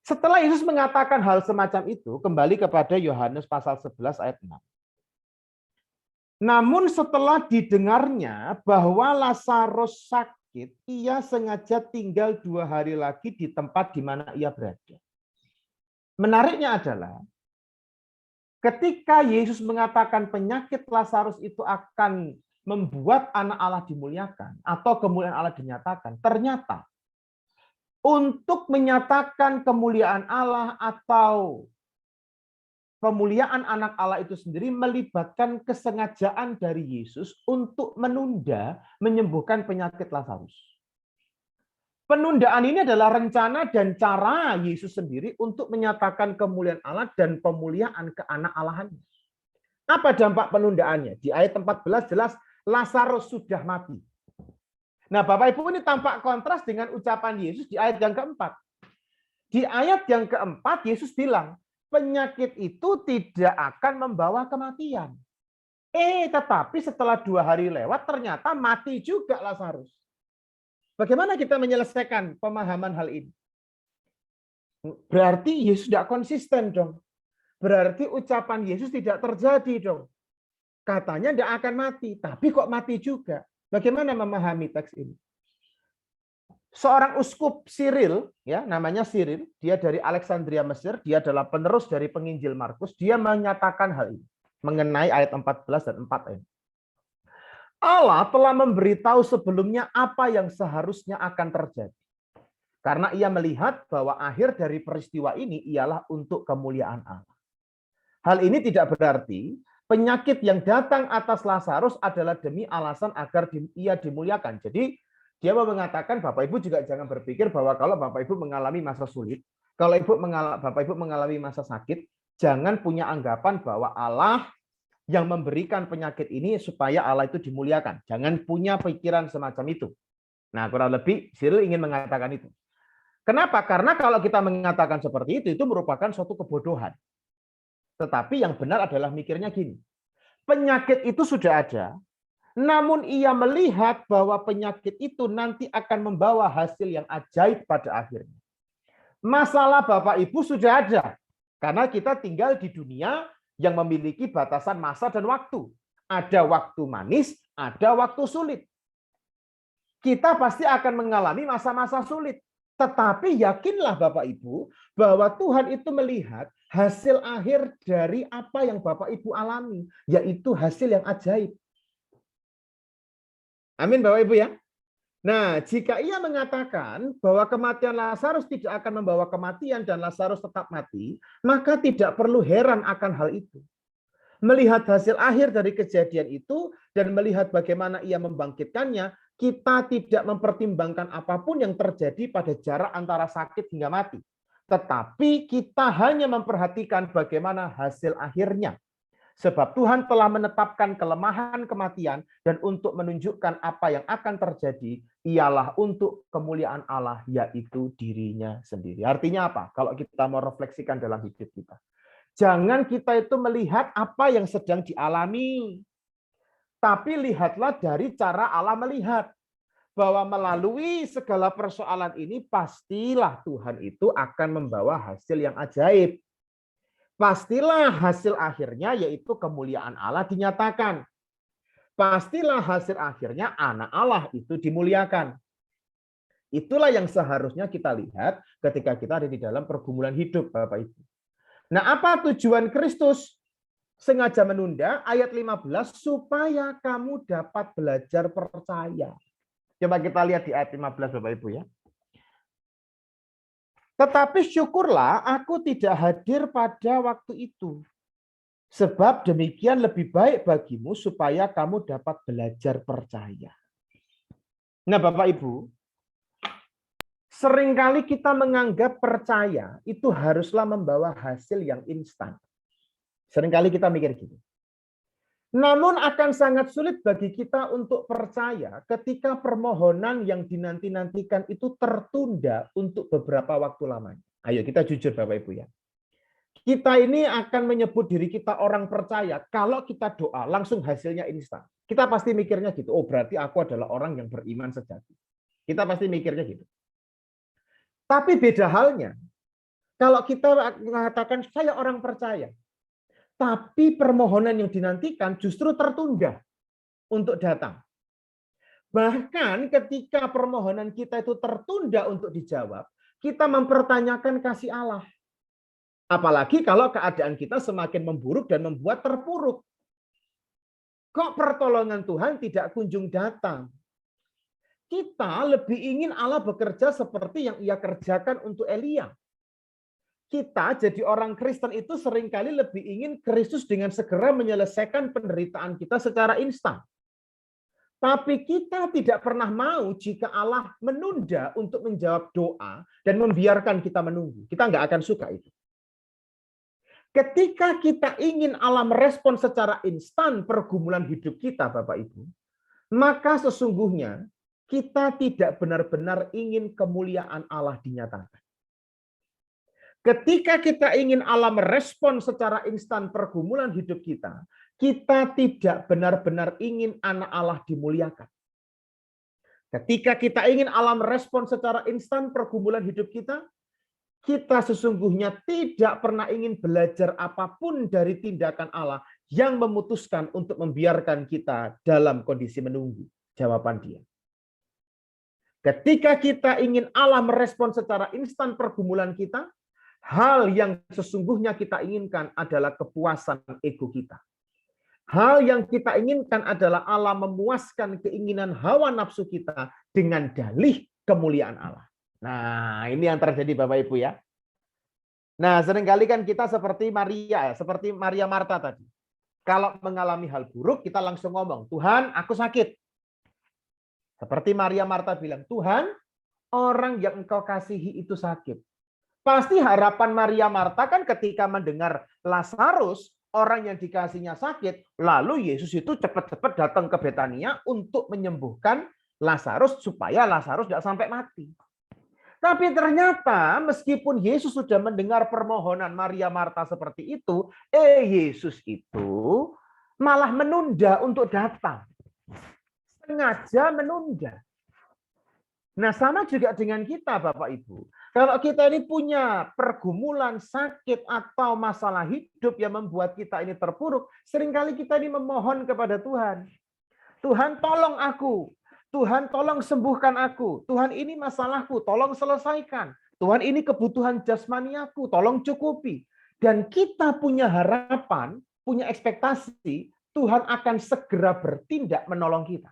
setelah Yesus mengatakan hal semacam itu, kembali kepada Yohanes pasal 11 ayat 6. Namun setelah didengarnya bahwa Lazarus sakit, ia sengaja tinggal 2 hari lagi di tempat di mana ia berada. Menariknya adalah, ketika Yesus mengatakan penyakit Lazarus itu akan membuat anak Allah dimuliakan atau kemuliaan Allah dinyatakan, ternyata untuk menyatakan kemuliaan Allah atau pemuliaan anak Allah itu sendiri melibatkan kesengajaan dari Yesus untuk menunda menyembuhkan penyakit Lazarus. Penundaan ini adalah rencana dan cara Yesus sendiri untuk menyatakan kemuliaan Allah dan pemuliaan ke anak Allahannya. Apa dampak penundaannya? Di ayat 14 jelas Lazarus sudah mati. Nah, Bapak Ibu, ini tampak kontras dengan ucapan Yesus di ayat yang keempat. Di ayat yang keempat Yesus bilang, penyakit itu tidak akan membawa kematian. Tetapi setelah 2 hari lewat, ternyata mati juga Lazarus. Bagaimana kita menyelesaikan pemahaman hal ini? Berarti Yesus tidak konsisten dong. Berarti ucapan Yesus tidak terjadi dong. Katanya tidak akan mati, tapi kok mati juga. Bagaimana memahami teks ini? Seorang uskup Cyril, ya namanya Cyril, dia dari Alexandria Mesir, dia adalah penerus dari penginjil Markus, dia menyatakan hal ini mengenai ayat 14 dan 4 ini. Allah telah memberitahu sebelumnya apa yang seharusnya akan terjadi. Karena ia melihat bahwa akhir dari peristiwa ini ialah untuk kemuliaan Allah. Hal ini tidak berarti penyakit yang datang atas Lazarus adalah demi alasan agar ia dimuliakan. Jadi dia mau mengatakan Bapak Ibu juga jangan berpikir bahwa kalau Bapak Ibu mengalami masa sulit, kalau Bapak Ibu mengalami masa sakit, jangan punya anggapan bahwa Allah yang memberikan penyakit ini supaya Allah itu dimuliakan. Jangan punya pikiran semacam itu. Nah, kurang lebih Cyril ingin mengatakan itu. Kenapa? Karena kalau kita mengatakan seperti itu merupakan suatu kebodohan. Tetapi yang benar adalah mikirnya gini. Penyakit itu sudah ada, namun ia melihat bahwa penyakit itu nanti akan membawa hasil yang ajaib pada akhirnya. Masalah Bapak Ibu sudah ada, karena kita tinggal di dunia yang memiliki batasan masa dan waktu. Ada waktu manis, ada waktu sulit. Kita pasti akan mengalami masa-masa sulit. Tetapi yakinlah Bapak Ibu bahwa Tuhan itu melihat hasil akhir dari apa yang Bapak Ibu alami, yaitu hasil yang ajaib. Amin Bapak Ibu ya. Nah, jika ia mengatakan bahwa kematian Lazarus tidak akan membawa kematian dan Lazarus tetap mati, maka tidak perlu heran akan hal itu. Melihat hasil akhir dari kejadian itu dan melihat bagaimana ia membangkitkannya, kita tidak mempertimbangkan apapun yang terjadi pada jarak antara sakit hingga mati. Tetapi kita hanya memperhatikan bagaimana hasil akhirnya. Sebab Tuhan telah menetapkan kelemahan kematian dan untuk menunjukkan apa yang akan terjadi ialah untuk kemuliaan Allah, yaitu dirinya sendiri. Artinya apa? Kalau kita mau refleksikan dalam hidup kita. Jangan kita itu melihat apa yang sedang dialami. Tapi lihatlah dari cara Allah melihat. Bahwa melalui segala persoalan ini pastilah Tuhan itu akan membawa hasil yang ajaib. Pastilah hasil akhirnya yaitu kemuliaan Allah dinyatakan. Pastilah hasil akhirnya anak Allah itu dimuliakan. Itulah yang seharusnya kita lihat ketika kita ada di dalam pergumulan hidup, Bapak Ibu. Nah, apa tujuan Kristus sengaja menunda? Ayat 15, supaya kamu dapat belajar percaya. Coba kita lihat di ayat 15, Bapak Ibu ya. Tetapi syukurlah aku tidak hadir pada waktu itu. Sebab demikian lebih baik bagimu supaya kamu dapat belajar percaya. Nah Bapak Ibu, seringkali kita menganggap percaya itu haruslah membawa hasil yang instan. Seringkali kita mikir gitu. Namun akan sangat sulit bagi kita untuk percaya ketika permohonan yang dinanti-nantikan itu tertunda untuk beberapa waktu lamanya. Ayo kita jujur Bapak Ibu ya. Kita ini akan menyebut diri kita orang percaya kalau kita doa langsung hasilnya instan. Kita pasti mikirnya gitu. Oh berarti aku adalah orang yang beriman sejati. Kita pasti mikirnya gitu. Tapi beda halnya. Kalau kita mengatakan saya orang percaya. Tapi permohonan yang dinantikan justru tertunda untuk datang. Bahkan ketika permohonan kita itu tertunda untuk dijawab, kita mempertanyakan kasih Allah. Apalagi kalau keadaan kita semakin memburuk dan membuat terpuruk. Kok pertolongan Tuhan tidak kunjung datang? Kita lebih ingin Allah bekerja seperti yang ia kerjakan untuk Elia. Kita jadi orang Kristen itu seringkali lebih ingin Kristus dengan segera menyelesaikan penderitaan kita secara instan. Tapi kita tidak pernah mau jika Allah menunda untuk menjawab doa dan membiarkan kita menunggu. Kita nggak akan suka itu. Ketika kita ingin Allah merespon secara instan pergumulan hidup kita, Bapak Ibu, maka sesungguhnya kita tidak benar-benar ingin kemuliaan Allah dinyatakan. Ketika kita ingin Allah merespon secara instan pergumulan hidup kita, kita tidak benar-benar ingin anak Allah dimuliakan. Ketika kita ingin Allah merespon secara instan pergumulan hidup kita sesungguhnya tidak pernah ingin belajar apapun dari tindakan Allah yang memutuskan untuk membiarkan kita dalam kondisi menunggu jawaban Dia. Ketika kita ingin Allah merespon secara instan pergumulan kita, hal yang sesungguhnya kita inginkan adalah kepuasan ego kita. Hal yang kita inginkan adalah Allah memuaskan keinginan hawa nafsu kita dengan dalih kemuliaan Allah. Nah, ini yang terjadi Bapak Ibu ya. Nah, seringkali kan kita seperti Maria Marta tadi. Kalau mengalami hal buruk, kita langsung ngomong, Tuhan, aku sakit. Seperti Maria Marta bilang, Tuhan, orang yang Engkau kasihi itu sakit. Pasti harapan Maria Marta kan ketika mendengar Lazarus, orang yang dikasihnya sakit, lalu Yesus itu cepat-cepat datang ke Betania untuk menyembuhkan Lazarus supaya Lazarus tidak sampai mati. Tapi ternyata meskipun Yesus sudah mendengar permohonan Maria Marta seperti itu, Yesus itu malah menunda untuk datang. Sengaja menunda. Nah, sama juga dengan kita, Bapak Ibu. Kalau kita ini punya pergumulan, sakit, atau masalah hidup yang membuat kita ini terpuruk, seringkali kita ini memohon kepada Tuhan. Tuhan, tolong aku. Tuhan, tolong sembuhkan aku. Tuhan, ini masalahku, tolong selesaikan. Tuhan, ini kebutuhan jasmani aku, tolong cukupi. Dan kita punya harapan, punya ekspektasi, Tuhan akan segera bertindak menolong kita.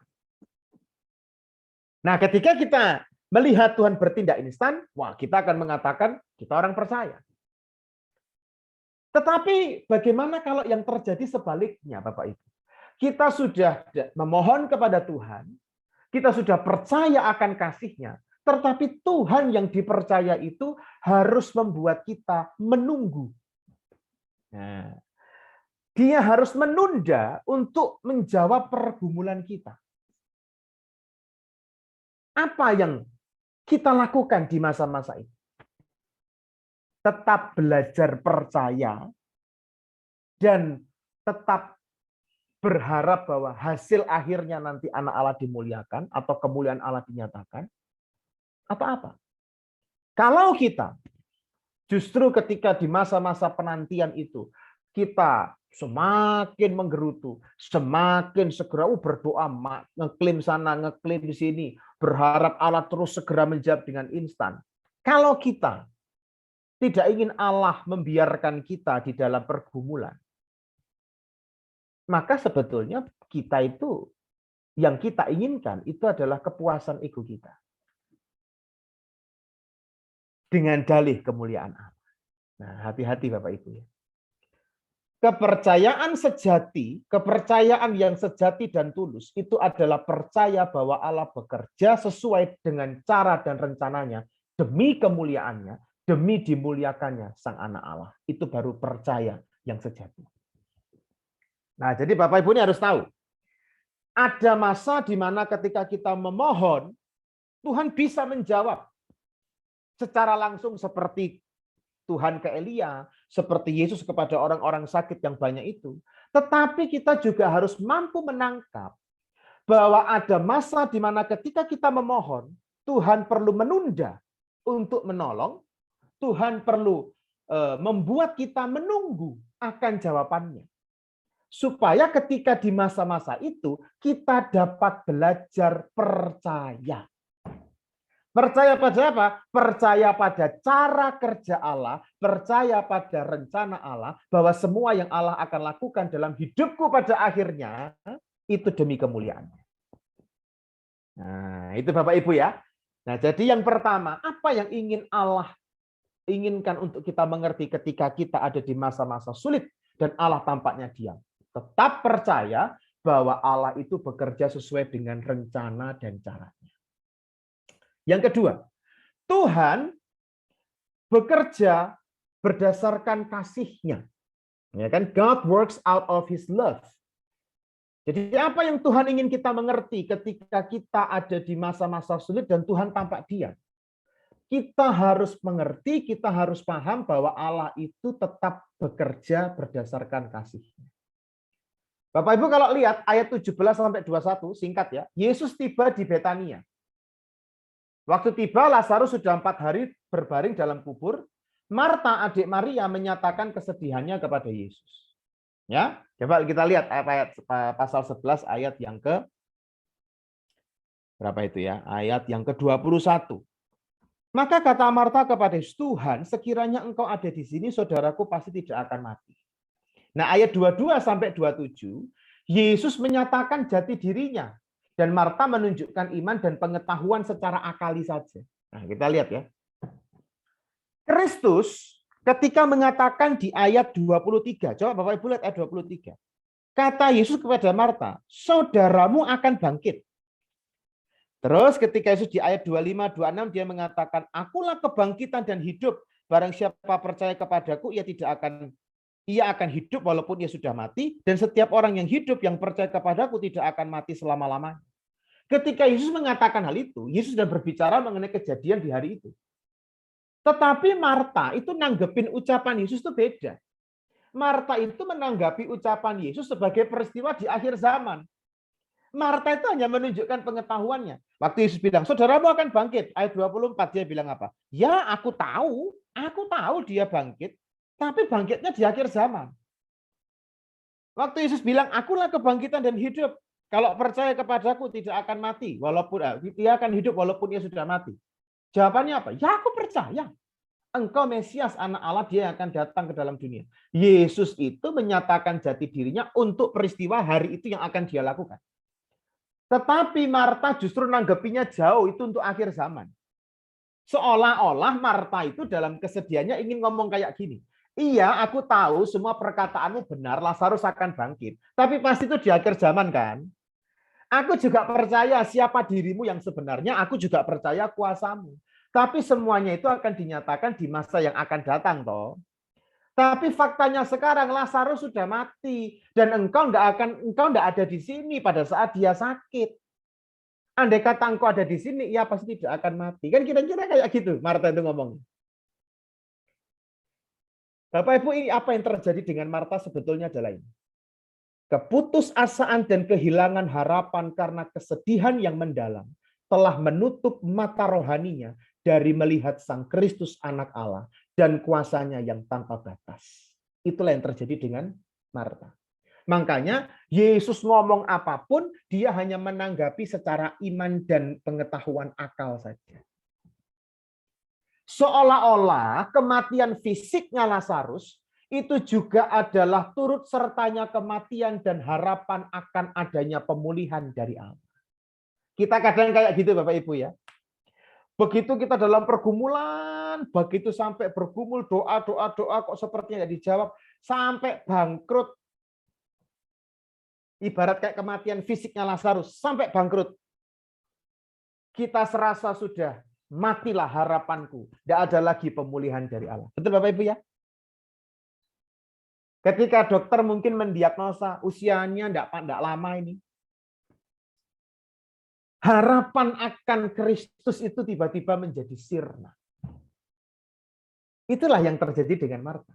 Nah, ketika kita melihat Tuhan bertindak instan, wah, kita akan mengatakan kita orang percaya. Tetapi bagaimana kalau yang terjadi sebaliknya, Bapak Ibu? Kita sudah memohon kepada Tuhan, kita sudah percaya akan kasih-Nya, tetapi Tuhan yang dipercaya itu harus membuat kita menunggu. Nah, Dia harus menunda untuk menjawab pergumulan kita. Apa yang kita lakukan di masa-masa ini? Tetap belajar percaya dan tetap berharap bahwa hasil akhirnya nanti anak Allah dimuliakan atau kemuliaan Allah dinyatakan, atau apa? Kalau kita justru ketika di masa-masa penantian itu kita semakin menggerutu, semakin segera berdoa, ngeklaim sana, ngeklaim di sini, berharap Allah terus segera menjawab dengan instan. Kalau kita tidak ingin Allah membiarkan kita di dalam pergumulan, maka sebetulnya kita itu, yang kita inginkan itu adalah kepuasan ego kita. Dengan dalih kemuliaan Allah. Nah, hati-hati Bapak Ibu ya. Kepercayaan sejati, kepercayaan yang sejati dan tulus, itu adalah percaya bahwa Allah bekerja sesuai dengan cara dan rencananya, demi kemuliaannya, demi dimuliakannya Sang Anak Allah. Itu baru percaya yang sejati. Nah, jadi Bapak Ibu ini harus tahu, ada masa di mana ketika kita memohon, Tuhan bisa menjawab secara langsung seperti Tuhan ke Elia, seperti Yesus kepada orang-orang sakit yang banyak itu. Tetapi kita juga harus mampu menangkap bahwa ada masa di mana ketika kita memohon, Tuhan perlu menunda untuk menolong, Tuhan perlu membuat kita menunggu akan jawabannya. Supaya ketika di masa-masa itu, kita dapat belajar percaya. Percaya pada apa? Percaya pada cara kerja Allah, percaya pada rencana Allah, bahwa semua yang Allah akan lakukan dalam hidupku pada akhirnya, itu demi kemuliaannya. Nah, itu Bapak Ibu ya. Nah, jadi yang pertama, apa yang ingin Allah inginkan untuk kita mengerti ketika kita ada di masa-masa sulit, dan Allah tampaknya diam. Tetap percaya bahwa Allah itu bekerja sesuai dengan rencana dan caranya. Yang kedua, Tuhan bekerja berdasarkan kasih-Nya. Ya kan? God works out of His love. Jadi apa yang Tuhan ingin kita mengerti ketika kita ada di masa-masa sulit dan Tuhan tampak diam? Kita harus mengerti, kita harus paham bahwa Allah itu tetap bekerja berdasarkan kasih-Nya. Bapak Ibu kalau lihat ayat 17 sampai 21, singkat ya. Yesus tiba di Betania. Waktu tiba, Lazarus sudah 4 hari berbaring dalam kubur. Marta, adik Maria, menyatakan kesedihannya kepada Yesus. Ya, coba kita lihat ayat pasal 11 ayat yang ke berapa itu ya? Ayat yang ke-21. Maka kata Marta kepada Yesus, Tuhan, sekiranya engkau ada di sini, saudaraku pasti tidak akan mati. Nah, ayat 22 sampai 27, Yesus menyatakan jati dirinya dan Marta menunjukkan iman dan pengetahuan secara akali saja. Nah, kita lihat ya. Kristus ketika mengatakan di ayat 23, coba Bapak Ibu lihat ayat 23. Kata Yesus kepada Marta, saudaramu akan bangkit. Terus ketika Yesus di ayat 25, 26 dia mengatakan, akulah kebangkitan dan hidup. Barang siapa percaya kepadaku, ia akan hidup walaupun ia sudah mati. Dan setiap orang yang hidup yang percaya kepadaku tidak akan mati selama-lamanya. Ketika Yesus mengatakan hal itu, Yesus sudah berbicara mengenai kejadian di hari itu. Tetapi Marta itu nanggepin ucapan Yesus itu beda. Marta itu menanggapi ucapan Yesus sebagai peristiwa di akhir zaman. Marta itu hanya menunjukkan pengetahuannya. Waktu Yesus bilang, saudaramu akan bangkit. Ayat 24 dia bilang apa? Ya, aku tahu dia bangkit, tapi bangkitnya di akhir zaman. Waktu Yesus bilang, akulah kebangkitan dan hidup. Kalau percaya kepadaku tidak akan mati, walaupun dia akan hidup walaupun dia sudah mati. Jawabannya apa? Ya, aku percaya. Engkau Mesias, anak Allah, dia yang akan datang ke dalam dunia. Yesus itu menyatakan jati dirinya untuk peristiwa hari itu yang akan dia lakukan. Tetapi Marta justru nanggepinya jauh, itu untuk akhir zaman. Seolah-olah Marta itu dalam kesedihannya ingin ngomong kayak gini. Iya, aku tahu semua perkataanmu benar, Lazarus akan bangkit. Tapi pasti itu di akhir zaman kan? Aku juga percaya siapa dirimu yang sebenarnya, aku juga percaya kuasamu. Tapi semuanya itu akan dinyatakan di masa yang akan datang, toh. Tapi faktanya sekarang Lazarus sudah mati dan engkau nggak ada di sini pada saat dia sakit. Andai kata engkau ada di sini, ia pasti tidak akan mati. Kan kira-kira kayak gitu Marta itu ngomong. Bapak Ibu, ini apa yang terjadi dengan Marta sebetulnya adalah ini. Keputusasaan dan kehilangan harapan karena kesedihan yang mendalam telah menutup mata rohaninya dari melihat Sang Kristus anak Allah dan kuasanya yang tanpa batas. Itulah yang terjadi dengan Marta. Makanya Yesus ngomong apapun, dia hanya menanggapi secara iman dan pengetahuan akal saja. Seolah-olah kematian fisiknya Lazarus itu juga adalah turut sertanya kematian dan harapan akan adanya pemulihan dari Allah. Kita kadang kayak gitu Bapak Ibu ya. Begitu kita dalam pergumulan, begitu sampai bergumul doa kok sepertinya nggak dijawab, sampai bangkrut. Ibarat kayak kematian fisiknya Lazarus, sampai bangkrut. Kita serasa sudah matilah harapanku, tidak ada lagi pemulihan dari Allah. Betul Bapak Ibu ya? Ketika dokter mungkin mendiagnosa usianya tidak lama ini. Harapan akan Kristus itu tiba-tiba menjadi sirna. Itulah yang terjadi dengan Marta.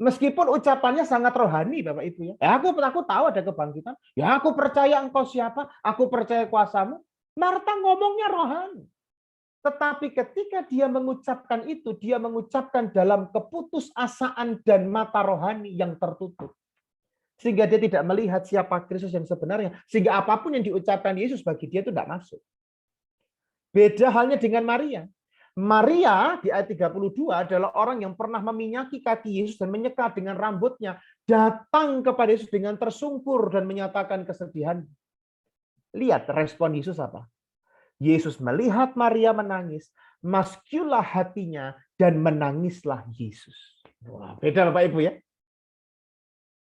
Meskipun ucapannya sangat rohani Bapak Ibu ya. Aku tahu ada kebangkitan. Ya aku percaya engkau siapa, aku percaya kuasamu. Marta ngomongnya rohani. Tetapi ketika dia mengucapkan itu, dia mengucapkan dalam keputusasaan dan mata rohani yang tertutup. Sehingga dia tidak melihat siapa Kristus yang sebenarnya. Sehingga apapun yang diucapkan Yesus bagi dia itu tidak masuk. Beda halnya dengan Maria. Maria di ayat 32 adalah orang yang pernah meminyaki kaki Yesus dan menyeka dengan rambutnya. Datang kepada Yesus dengan tersungkur dan menyatakan kesedihan. Lihat respon Yesus apa? Yesus melihat Maria menangis, maskulah hatinya, dan menangislah Yesus. Wah, beda Bapak Ibu ya.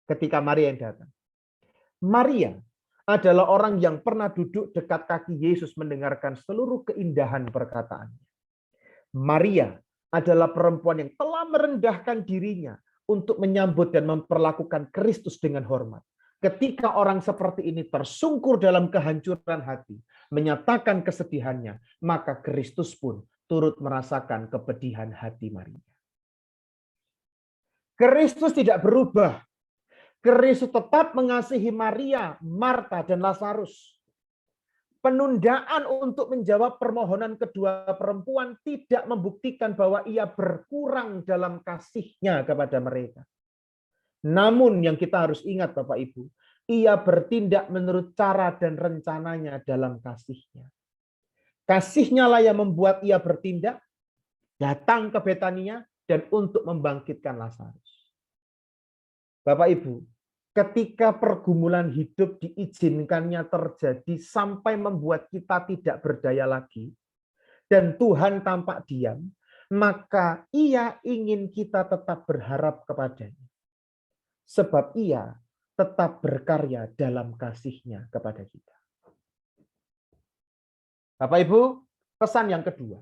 Ketika Maria yang datang. Maria adalah orang yang pernah duduk dekat kaki Yesus mendengarkan seluruh keindahan perkataannya. Maria adalah perempuan yang telah merendahkan dirinya untuk menyambut dan memperlakukan Kristus dengan hormat. Ketika orang seperti ini tersungkur dalam kehancuran hati, menyatakan kesedihannya, maka Kristus pun turut merasakan kepedihan hati Maria. Kristus tidak berubah. Kristus tetap mengasihi Maria, Marta, dan Lazarus. Penundaan untuk menjawab permohonan kedua perempuan tidak membuktikan bahwa ia berkurang dalam kasihnya kepada mereka. Namun yang kita harus ingat Bapak Ibu, ia bertindak menurut cara dan rencananya dalam kasihnya. Kasihnya lah yang membuat ia bertindak, datang ke Betania, dan untuk membangkitkan Lazarus. Bapak Ibu, ketika pergumulan hidup diizinkannya terjadi sampai membuat kita tidak berdaya lagi, dan Tuhan tampak diam, maka ia ingin kita tetap berharap kepadanya. Sebab ia tetap berkarya dalam kasih-Nya kepada kita. Bapak Ibu, pesan yang kedua.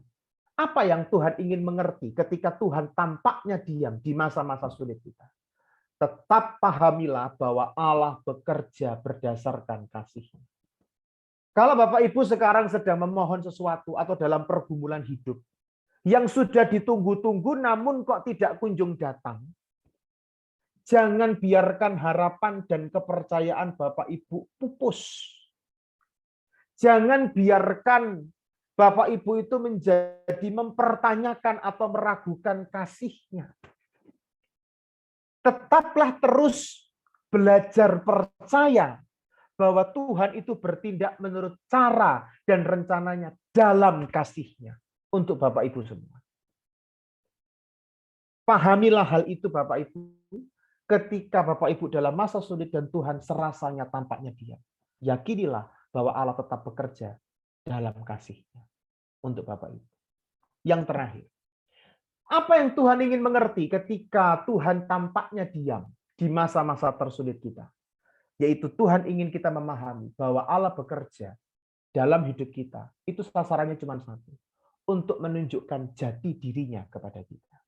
Apa yang Tuhan ingin mengerti ketika Tuhan tampaknya diam di masa-masa sulit kita? Tetap pahamilah bahwa Allah bekerja berdasarkan kasih-Nya. Kalau Bapak Ibu sekarang sedang memohon sesuatu atau dalam pergumulan hidup yang sudah ditunggu-tunggu namun kok tidak kunjung datang, jangan biarkan harapan dan kepercayaan Bapak Ibu pupus. Jangan biarkan Bapak Ibu itu menjadi mempertanyakan atau meragukan kasih-Nya. Tetaplah terus belajar percaya bahwa Tuhan itu bertindak menurut cara dan rencananya dalam kasih-Nya untuk Bapak Ibu semua. Pahamilah hal itu Bapak Ibu ketika Bapak Ibu dalam masa sulit dan Tuhan serasanya tampaknya diam. Yakinilah bahwa Allah tetap bekerja dalam kasih-Nya untuk Bapak Ibu. Yang terakhir, apa yang Tuhan ingin mengerti ketika Tuhan tampaknya diam di masa-masa tersulit kita? Yaitu Tuhan ingin kita memahami bahwa Allah bekerja dalam hidup kita. Itu sasarannya cuma satu. Untuk menunjukkan jati dirinya kepada kita.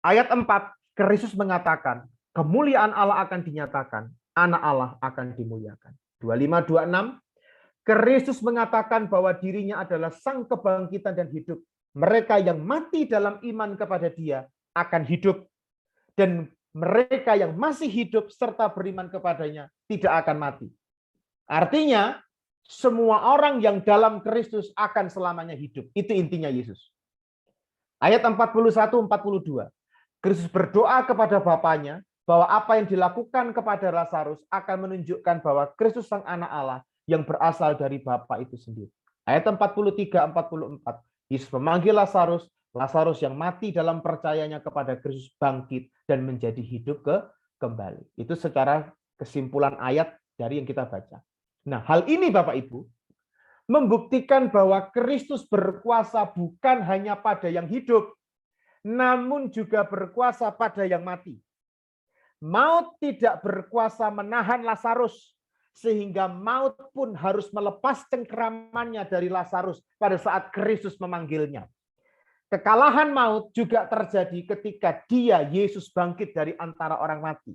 Ayat 4, Kristus mengatakan, kemuliaan Allah akan dinyatakan, anak Allah akan dimuliakan. 25-26, Kristus mengatakan bahwa dirinya adalah sang kebangkitan dan hidup. Mereka yang mati dalam iman kepada Dia akan hidup. Dan mereka yang masih hidup serta beriman kepadanya tidak akan mati. Artinya, semua orang yang dalam Kristus akan selamanya hidup. Itu intinya Yesus. Ayat 41-42. Kristus berdoa kepada Bapanya bahwa apa yang dilakukan kepada Lazarus akan menunjukkan bahwa Kristus sang anak Allah yang berasal dari Bapa itu sendiri. Ayat 43-44. Yesus memanggil Lazarus, Lazarus yang mati dalam percayanya kepada Kristus bangkit dan menjadi hidup kembali. Itu secara kesimpulan ayat dari yang kita baca. Nah, hal ini Bapak Ibu membuktikan bahwa Kristus berkuasa bukan hanya pada yang hidup, namun juga berkuasa pada yang mati. Maut tidak berkuasa menahan Lazarus, sehingga maut pun harus melepas cengkeramannya dari Lazarus pada saat Kristus memanggilnya. Kekalahan maut juga terjadi ketika Dia, Yesus, bangkit dari antara orang mati.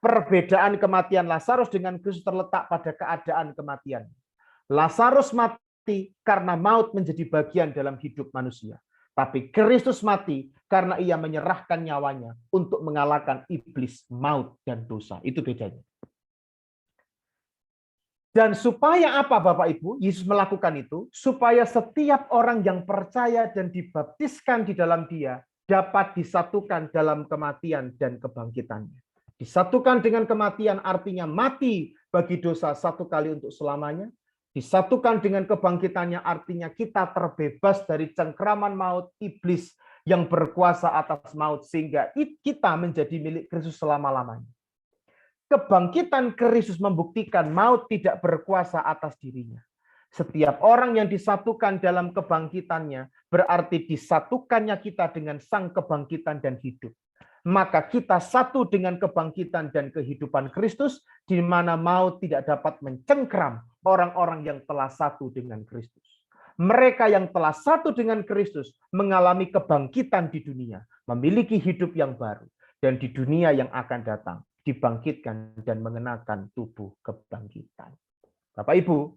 Perbedaan kematian Lazarus dengan Kristus terletak pada keadaan kematian. Lazarus mati karena maut menjadi bagian dalam hidup manusia. Tapi Kristus mati karena Ia menyerahkan nyawanya untuk mengalahkan iblis, maut, dan dosa. Itu bedanya. Dan supaya apa Bapak Ibu? Yesus melakukan itu supaya setiap orang yang percaya dan dibaptiskan di dalam Dia dapat disatukan dalam kematian dan kebangkitannya. Disatukan dengan kematian artinya mati bagi dosa satu kali untuk selamanya. Disatukan dengan kebangkitannya artinya kita terbebas dari cengkraman maut iblis yang berkuasa atas maut sehingga kita menjadi milik Kristus selama-lamanya. Kebangkitan Kristus membuktikan maut tidak berkuasa atas dirinya. Setiap orang yang disatukan dalam kebangkitannya berarti disatukannya kita dengan sang kebangkitan dan hidup. Maka kita satu dengan kebangkitan dan kehidupan Kristus, di mana maut tidak dapat mencengkram orang-orang yang telah satu dengan Kristus. Mereka yang telah satu dengan Kristus mengalami kebangkitan di dunia, memiliki hidup yang baru, dan di dunia yang akan datang dibangkitkan dan mengenakan tubuh kebangkitan. Bapak Ibu,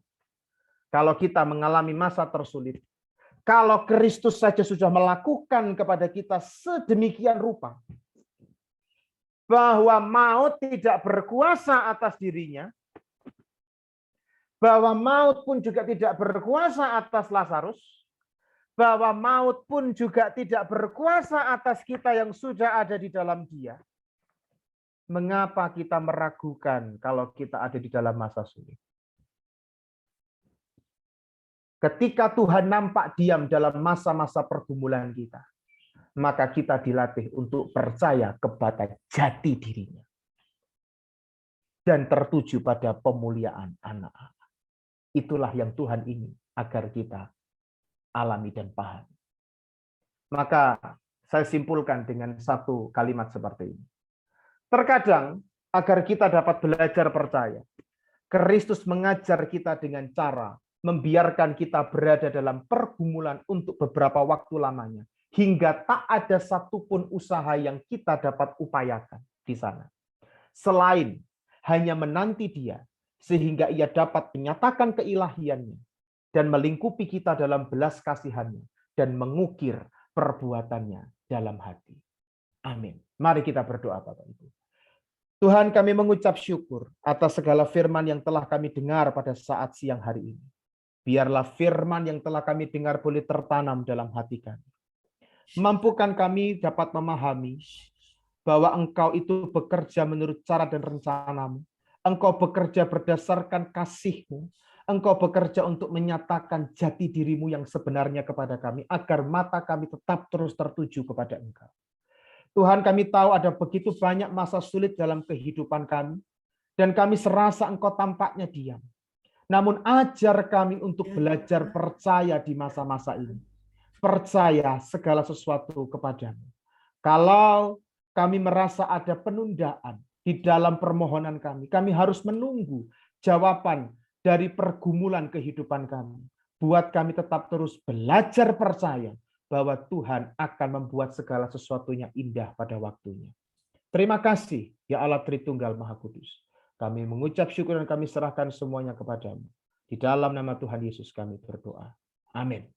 kalau kita mengalami masa tersulit, kalau Kristus saja sudah melakukan kepada kita sedemikian rupa, bahwa maut tidak berkuasa atas dirinya, bahwa maut pun juga tidak berkuasa atas Lazarus, bahwa maut pun juga tidak berkuasa atas kita yang sudah ada di dalam Dia. Mengapa kita meragukan kalau kita ada di dalam masa sulit? Ketika Tuhan nampak diam dalam masa-masa pergumulan kita, maka kita dilatih untuk percaya kepada jati dirinya dan tertuju pada pemuliaan anak-anak. Itulah yang Tuhan ingin agar kita alami dan pahami. Maka saya simpulkan dengan satu kalimat seperti ini. Terkadang agar kita dapat belajar percaya, Kristus mengajar kita dengan cara membiarkan kita berada dalam pergumulan untuk beberapa waktu lamanya, hingga tak ada satupun usaha yang kita dapat upayakan di sana. Selain hanya menanti Dia, sehingga Ia dapat menyatakan keilahiannya dan melingkupi kita dalam belas kasihannya dan mengukir perbuatannya dalam hati. Amin. Mari kita berdoa, Bapak Ibu. Tuhan, kami mengucap syukur atas segala firman yang telah kami dengar pada saat siang hari ini. Biarlah firman yang telah kami dengar boleh tertanam dalam hati kami. Mampukan kami dapat memahami bahwa Engkau itu bekerja menurut cara dan rencana-Mu. Engkau bekerja berdasarkan kasih-Mu. Engkau bekerja untuk menyatakan jati diri-Mu yang sebenarnya kepada kami, agar mata kami tetap terus tertuju kepada Engkau. Tuhan, kami tahu ada begitu banyak masa sulit dalam kehidupan kami, dan kami serasa Engkau tampaknya diam. Namun ajar kami untuk belajar percaya di masa-masa ini. Percaya segala sesuatu kepadamu. Kalau kami merasa ada penundaan di dalam permohonan kami harus menunggu jawaban dari pergumulan kehidupan kami. Buat kami tetap terus belajar percaya bahwa Tuhan akan membuat segala sesuatunya indah pada waktunya. Terima kasih, ya Allah Tritunggal Maha Kudus. Kami mengucap syukur dan kami serahkan semuanya kepadamu. Di dalam nama Tuhan Yesus kami berdoa. Amin.